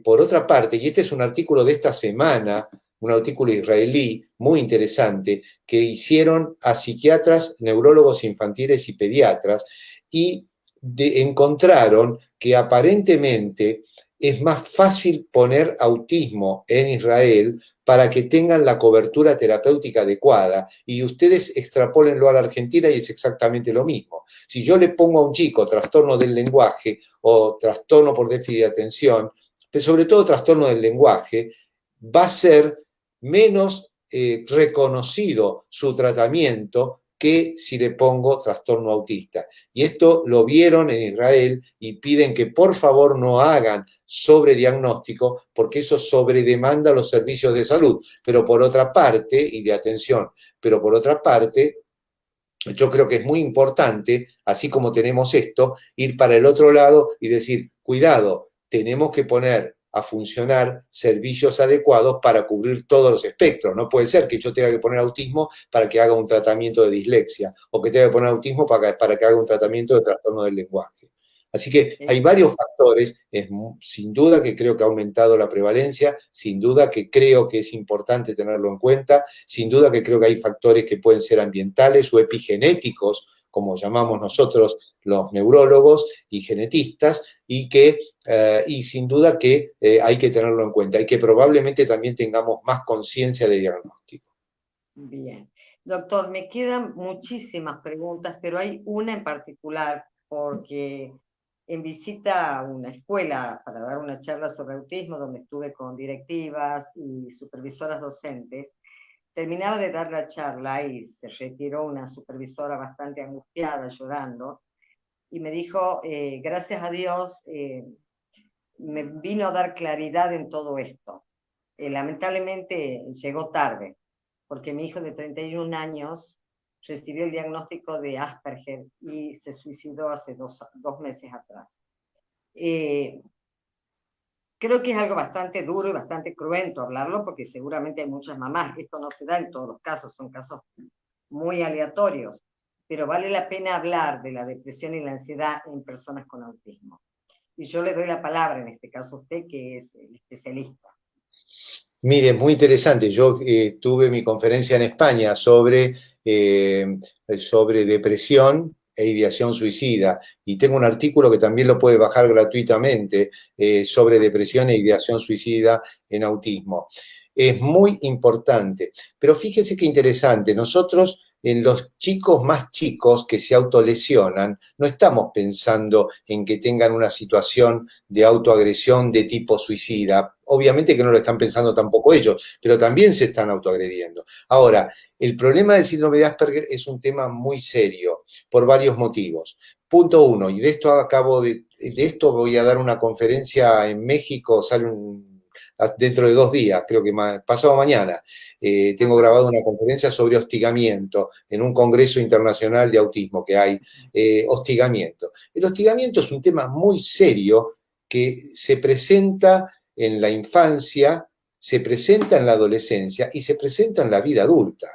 por otra parte, y este es un artículo de esta semana, un artículo israelí muy interesante, que hicieron a psiquiatras, neurólogos infantiles y pediatras, y encontraron que aparentemente es más fácil poner autismo en Israel para que tengan la cobertura terapéutica adecuada, y ustedes extrapólenlo a la Argentina y es exactamente lo mismo. Si yo le pongo a un chico trastorno del lenguaje o trastorno por déficit de atención, pero sobre todo trastorno del lenguaje, va a ser menos reconocido su tratamiento que si le pongo trastorno autista. Y esto lo vieron en Israel y piden que por favor no hagan sobrediagnóstico, porque eso sobredemanda los servicios de salud. Pero por otra parte, y de atención, pero por otra parte, yo creo que es muy importante, así como tenemos esto, ir para el otro lado y decir, cuidado, tenemos que poner a funcionar servicios adecuados para cubrir todos los espectros. No puede ser que yo tenga que poner autismo para que haga un tratamiento de dislexia, o que tenga que poner autismo para que haga un tratamiento de trastorno del lenguaje. Así que hay varios factores, sin duda que creo que ha aumentado la prevalencia, sin duda que creo que es importante tenerlo en cuenta, sin duda que creo que hay factores que pueden ser ambientales o epigenéticos, como llamamos nosotros los neurólogos y genetistas, y sin duda que hay que tenerlo en cuenta y que probablemente también tengamos más conciencia de diagnóstico. Bien. Doctor, me quedan muchísimas preguntas, pero hay una en particular, porque en visita a una escuela para dar una charla sobre autismo, donde estuve con directivas y supervisoras docentes, terminaba de dar la charla y se retiró una supervisora bastante angustiada, llorando, y me dijo, gracias a Dios, me vino a dar claridad en todo esto. Lamentablemente llegó tarde, porque mi hijo de 31 años recibió el diagnóstico de Asperger y se suicidó hace dos meses atrás. Creo que es algo bastante duro y bastante cruento hablarlo, porque seguramente hay muchas mamás, esto no se da en todos los casos, son casos muy aleatorios, pero vale la pena hablar de la depresión y la ansiedad en personas con autismo. Y yo le doy la palabra, en este caso a usted, que es el especialista. Mire, muy interesante. Yo tuve mi conferencia en España sobre depresión e ideación suicida, y tengo un artículo que también lo puede bajar gratuitamente sobre depresión e ideación suicida en autismo. Es muy importante, pero fíjese qué interesante. Nosotros, en los chicos más chicos que se autolesionan, no estamos pensando en que tengan una situación de autoagresión de tipo suicida. Obviamente que no lo están pensando tampoco ellos, pero también se están autoagrediendo. Ahora, el problema del síndrome de Asperger es un tema muy serio por varios motivos. Punto uno, y de esto voy a dar una conferencia en México, dentro de 2 días, creo que pasado mañana, tengo grabado una conferencia sobre hostigamiento en un congreso internacional de autismo que hay, hostigamiento. El hostigamiento es un tema muy serio que se presenta en la infancia, se presenta en la adolescencia y se presenta en la vida adulta.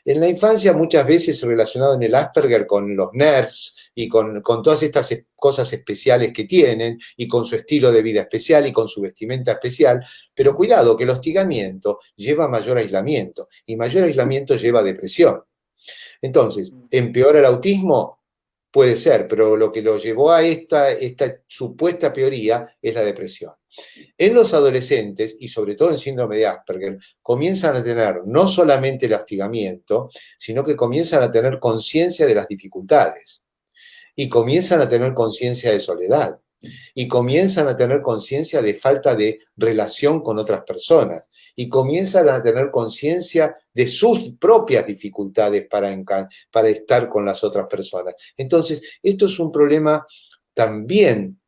En la infancia muchas veces relacionado en el Asperger con los nerds y con todas estas cosas especiales que tienen y con su estilo de vida especial y con su vestimenta especial, pero cuidado que el hostigamiento lleva a mayor aislamiento y mayor aislamiento lleva a depresión. Entonces, ¿empeora el autismo? Puede ser, pero lo que lo llevó a esta supuesta peoría es la depresión. En los adolescentes, y sobre todo en síndrome de Asperger, comienzan a tener no solamente el hostigamiento, sino que comienzan a tener conciencia de las dificultades, y comienzan a tener conciencia de soledad, y comienzan a tener conciencia de falta de relación con otras personas, y comienzan a tener conciencia de sus propias dificultades para estar con las otras personas. Entonces, esto es un problema también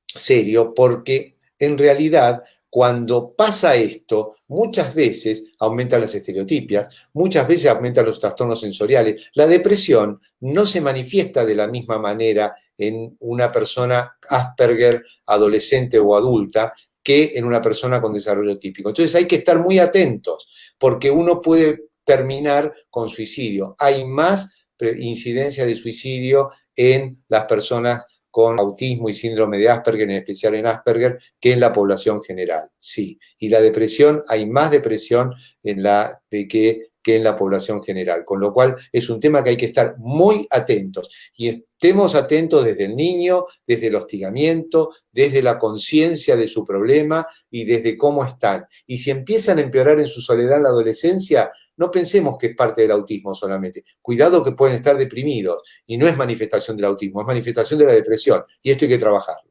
serio, porque en realidad, cuando pasa esto, muchas veces aumentan las estereotipias, muchas veces aumentan los trastornos sensoriales. La depresión no se manifiesta de la misma manera en una persona Asperger adolescente o adulta que en una persona con desarrollo típico. Entonces hay que estar muy atentos, porque uno puede terminar con suicidio. Hay más incidencia de suicidio en las personas con autismo y síndrome de Asperger, en especial en Asperger, que en la población general, sí. Y la depresión, hay más depresión que que en la población general. Con lo cual es un tema que hay que estar muy atentos. Y estemos atentos desde el niño, desde el hostigamiento, desde la conciencia de su problema y desde cómo están. Y si empiezan a empeorar en su soledad en la adolescencia, no pensemos que es parte del autismo solamente. Cuidado que pueden estar deprimidos. Y no es manifestación del autismo, es manifestación de la depresión. Y esto hay que trabajarlo.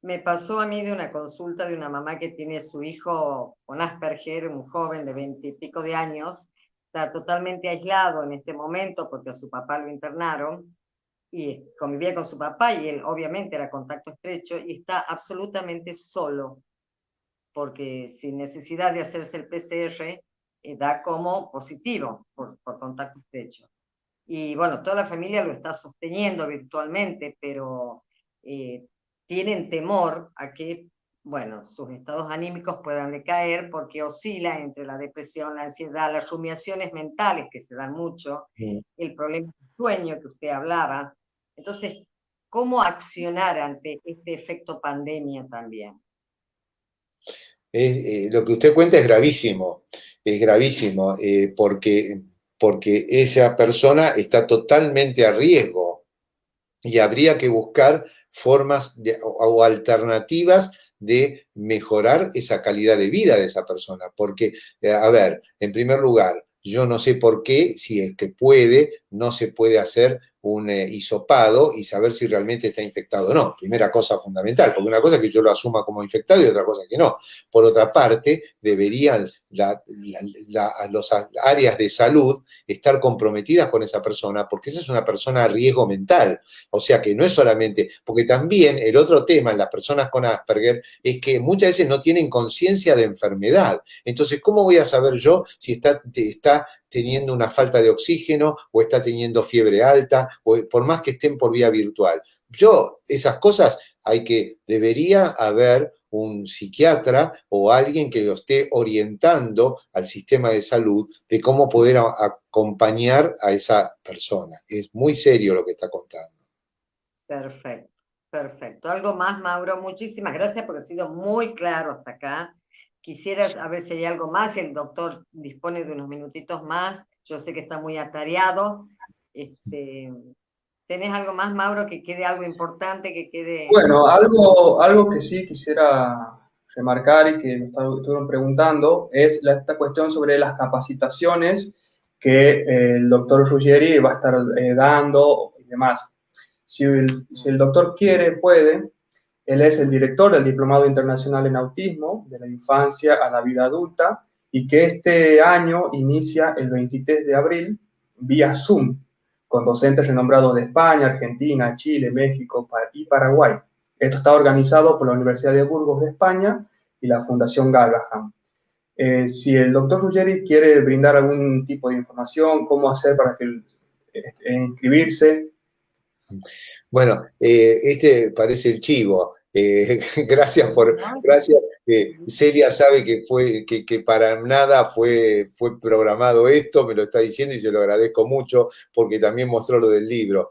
Me pasó a mí de una consulta de una mamá que tiene su hijo con Asperger, un joven de 20 y pico de años, está totalmente aislado en este momento porque a su papá lo internaron y convivía con su papá y él obviamente era contacto estrecho y está absolutamente solo porque sin necesidad de hacerse el PCR da como positivo por contacto estrecho. Y bueno, toda la familia lo está sosteniendo virtualmente, pero tienen temor a que, bueno, sus estados anímicos puedan decaer porque oscila entre la depresión, la ansiedad, las rumiaciones mentales que se dan mucho, el problema del sueño que usted hablaba. Entonces, ¿cómo accionar ante este efecto pandemia también? Lo que usted cuenta es gravísimo porque esa persona está totalmente a riesgo y habría que buscar formas o alternativas de mejorar esa calidad de vida de esa persona. Porque, a ver, en primer lugar, yo no sé por qué, si es que no se puede hacer un hisopado y saber si realmente está infectado o no. Primera cosa fundamental, porque una cosa es que yo lo asuma como infectado y otra cosa que no. Por otra parte, deberían las áreas de salud estar comprometidas con esa persona, porque esa es una persona a riesgo mental. O sea que no es solamente, porque también el otro tema en las personas con Asperger es que muchas veces no tienen conciencia de enfermedad. Entonces, ¿cómo voy a saber yo si está teniendo una falta de oxígeno o está teniendo fiebre alta, o por más que estén por vía virtual? Esas cosas debería haber un psiquiatra o alguien que lo esté orientando al sistema de salud de cómo poder acompañar a esa persona. Es muy serio lo que está contando. Perfecto, perfecto. ¿Algo más, Mauro? Muchísimas gracias porque ha sido muy claro hasta acá. Quisiera a ver si hay algo más, si el doctor dispone de unos minutitos más. Yo sé que está muy atareado. ¿Tenés algo más, Mauro, que quede algo importante, que quede...? Bueno, algo que sí quisiera remarcar y que me estuvieron preguntando es esta cuestión sobre las capacitaciones que el doctor Ruggeri va a estar dando y demás. Si el doctor quiere, puede. Él es el director del Diplomado Internacional en Autismo, de la infancia a la vida adulta, y que este año inicia el 23 de abril vía Zoom, con docentes renombrados de España, Argentina, Chile, México y Paraguay. Esto está organizado por la Universidad de Burgos de España y la Fundación Galaham. Si el doctor Ruggeri quiere brindar algún tipo de información, cómo hacer para inscribirse. Bueno, parece el chivo. Gracias. Celia sabe que para nada fue programado esto, me lo está diciendo y se lo agradezco mucho porque también mostró lo del libro.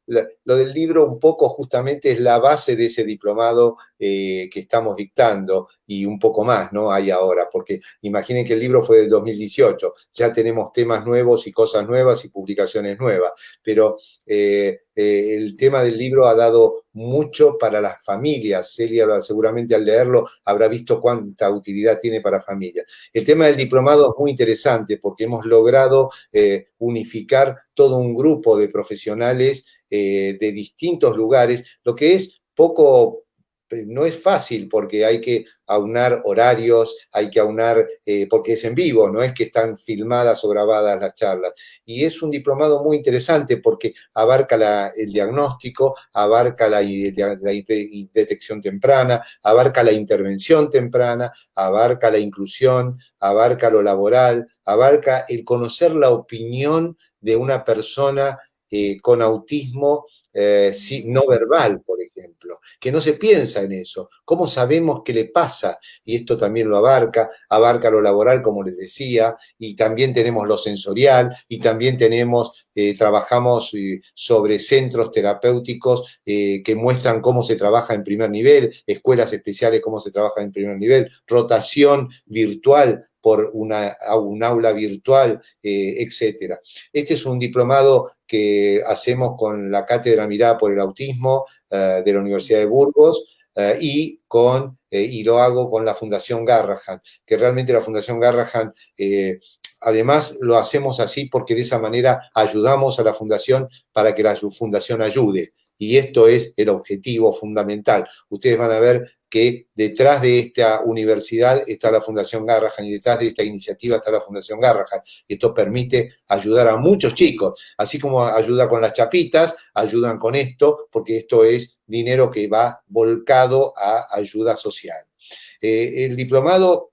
Lo del libro un poco justamente es la base de ese diplomado que estamos dictando y un poco más, ¿no? Hay ahora, porque imaginen que el libro fue del 2018, ya tenemos temas nuevos y cosas nuevas y publicaciones nuevas, pero el tema del libro ha dado mucho para las familias. Celia seguramente al leerlo habrá visto cuánta utilidad tiene para familias. El tema del diplomado es muy interesante porque hemos logrado unificar todo un grupo de profesionales de distintos lugares, lo que es no es fácil porque hay que aunar horarios, hay que aunar, porque es en vivo, no es que están filmadas o grabadas las charlas. Y es un diplomado muy interesante porque abarca el diagnóstico, abarca la detección temprana, abarca la intervención temprana, abarca la inclusión, abarca lo laboral, abarca el conocer la opinión de una persona con autismo no verbal, por ejemplo, que no se piensa en eso. ¿Cómo sabemos qué le pasa? Y esto también lo abarca lo laboral, como les decía, y también tenemos lo sensorial, y también trabajamos sobre centros terapéuticos que muestran cómo se trabaja en primer nivel, escuelas especiales, cómo se trabaja en primer nivel, rotación virtual por un aula virtual, etc. Este es un diplomado que hacemos con la Cátedra Mirada por el Autismo de la Universidad de Burgos, y lo hago con la Fundación Garrahan, que realmente la Fundación Garrahan, además lo hacemos así porque de esa manera ayudamos a la Fundación para que la Fundación ayude. Y esto es el objetivo fundamental. Ustedes van a ver que detrás de esta universidad está la Fundación Garrahan y detrás de esta iniciativa está la Fundación Garrahan. Esto permite ayudar a muchos chicos, así como ayuda con las chapitas, ayudan con esto, porque esto es dinero que va volcado a ayuda social. El diplomado,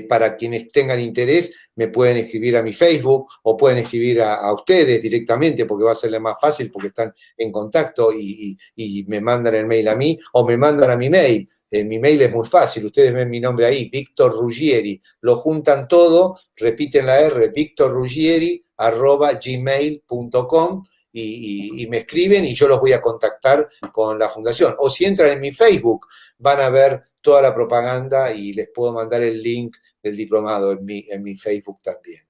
para quienes tengan interés, me pueden escribir a mi Facebook o pueden escribir a ustedes directamente, porque va a serles más fácil porque están en contacto y me mandan el mail a mí o me mandan a mi mail. Mi mail es muy fácil, ustedes ven mi nombre ahí, Víctor Ruggieri, lo juntan todo, repiten la R, victorruggieri@gmail.com y me escriben y yo los voy a contactar con la fundación. O si entran en mi Facebook, van a ver toda la propaganda y les puedo mandar el link del diplomado en mi Facebook también.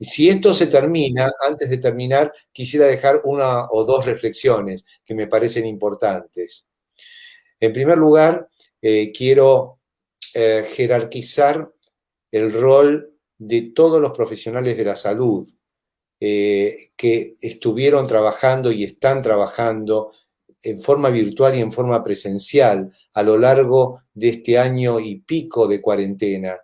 Si esto se termina, antes de terminar, quisiera dejar una o dos reflexiones que me parecen importantes. En primer lugar, quiero jerarquizar el rol de todos los profesionales de la salud que estuvieron trabajando y están trabajando en forma virtual y en forma presencial a lo largo de este año y pico de cuarentena.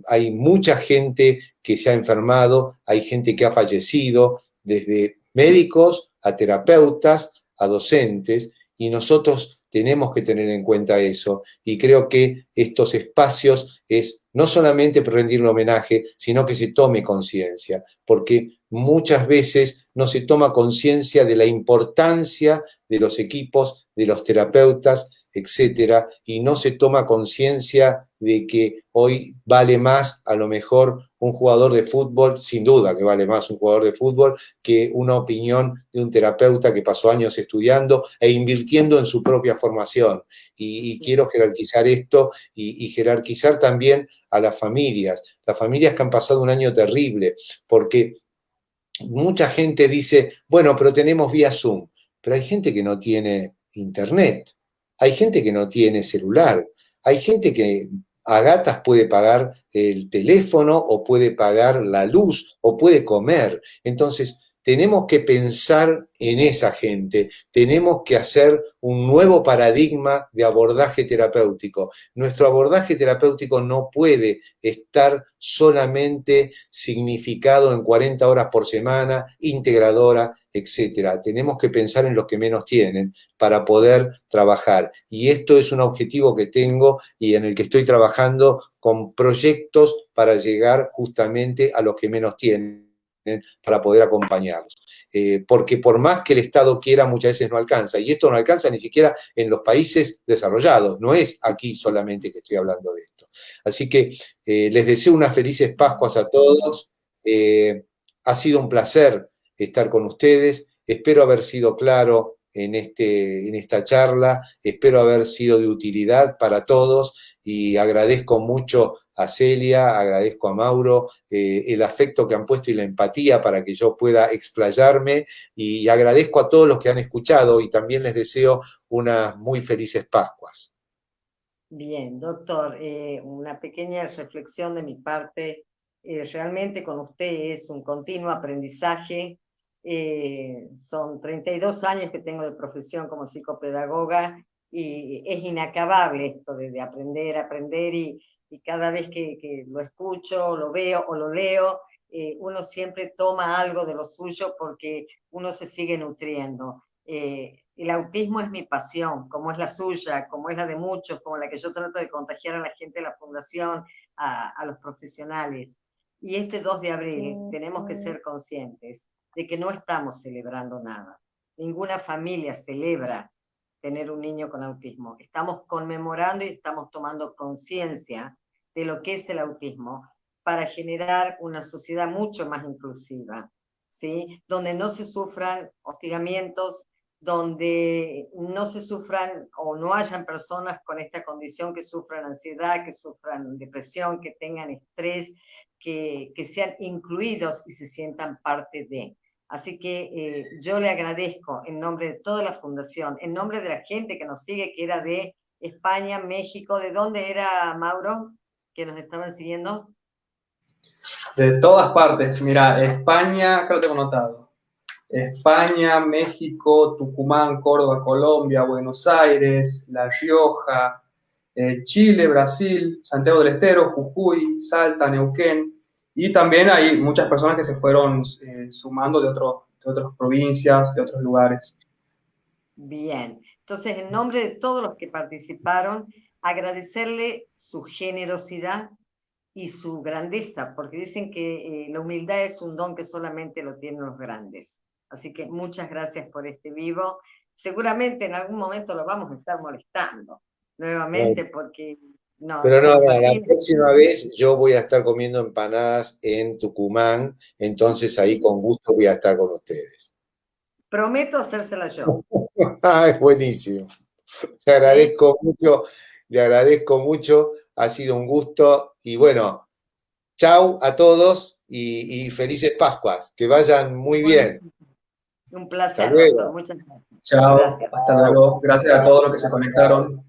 Hay mucha gente que se ha enfermado, hay gente que ha fallecido, desde médicos a terapeutas, a docentes, y nosotros tenemos que tener en cuenta eso. Y creo que estos espacios es no solamente rendirle homenaje, sino que se tome conciencia, porque muchas veces no se toma conciencia de la importancia de los equipos, de los terapeutas, etcétera, y no se toma conciencia de que hoy vale más a lo mejor un jugador de fútbol, sin duda que vale más un jugador de fútbol que una opinión de un terapeuta que pasó años estudiando e invirtiendo en su propia formación. Y quiero jerarquizar esto y jerarquizar también a las familias que han pasado un año terrible, porque mucha gente dice, bueno, pero tenemos vía Zoom, pero hay gente que no tiene internet, hay gente que no tiene celular, hay gente que a gatas puede pagar el teléfono o puede pagar la luz o puede comer. Entonces, tenemos que pensar en esa gente, tenemos que hacer un nuevo paradigma de abordaje terapéutico. Nuestro abordaje terapéutico no puede estar solamente significado en 40 horas por semana, integradora, etcétera. Tenemos que pensar en los que menos tienen para poder trabajar. Y esto es un objetivo que tengo y en el que estoy trabajando con proyectos para llegar justamente a los que menos tienen, para poder acompañarlos. Porque por más que el Estado quiera, muchas veces no alcanza. Y esto no alcanza ni siquiera en los países desarrollados. No es aquí solamente que estoy hablando de esto. Así que les deseo unas felices Pascuas a todos. Ha sido un placer estar con ustedes. Espero haber sido claro en esta charla. Espero haber sido de utilidad para todos y agradezco mucho a Celia, agradezco a Mauro el afecto que han puesto y la empatía para que yo pueda explayarme, y agradezco a todos los que han escuchado y también les deseo unas muy felices Pascuas. Bien, doctor, una pequeña reflexión de mi parte. Realmente con usted es un continuo aprendizaje. Son 32 años que tengo de profesión como psicopedagoga y es inacabable esto de aprender y cada vez que lo escucho, lo veo o lo leo, uno siempre toma algo de lo suyo porque uno se sigue nutriendo. El autismo es mi pasión, como es la suya, como es la de muchos, como la que yo trato de contagiar a la gente de la fundación, a los profesionales. Y este 2 de abril tenemos que ser conscientes de que no estamos celebrando nada. Ninguna familia celebra tener un niño con autismo. Estamos conmemorando y estamos tomando conciencia de lo que es el autismo para generar una sociedad mucho más inclusiva, ¿sí? Donde no se sufran hostigamientos donde no se sufran o no hayan personas con esta condición que sufran ansiedad, que sufran depresión, que tengan estrés, que sean incluidos y se sientan parte de. Así que yo le agradezco en nombre de toda la fundación, en nombre de la gente que nos sigue, que era de España, México. ¿De dónde era, Mauro, que nos estaban siguiendo? De todas partes. Mira, España, creo que tengo notado. España, México, Tucumán, Córdoba, Colombia, Buenos Aires, La Rioja, Chile, Brasil, Santiago del Estero, Jujuy, Salta, Neuquén. Y también hay muchas personas que se fueron sumando de otras provincias, de otros lugares. Bien. Entonces, en nombre de todos los que participaron, agradecerle su generosidad y su grandeza, porque dicen que la humildad es un don que solamente lo tienen los grandes. Así que muchas gracias por este vivo. Seguramente en algún momento lo vamos a estar molestando nuevamente, porque no. Pero no, la próxima vez yo voy a estar comiendo empanadas en Tucumán, entonces ahí con gusto voy a estar con ustedes. Prometo hacérsela yo. Es buenísimo. Le agradezco mucho, ha sido un gusto y bueno, chau a todos y felices Pascuas, que vayan muy bien. Un placer, doctor. Muchas gracias. Chao, hasta luego. Gracias a todos los que se conectaron.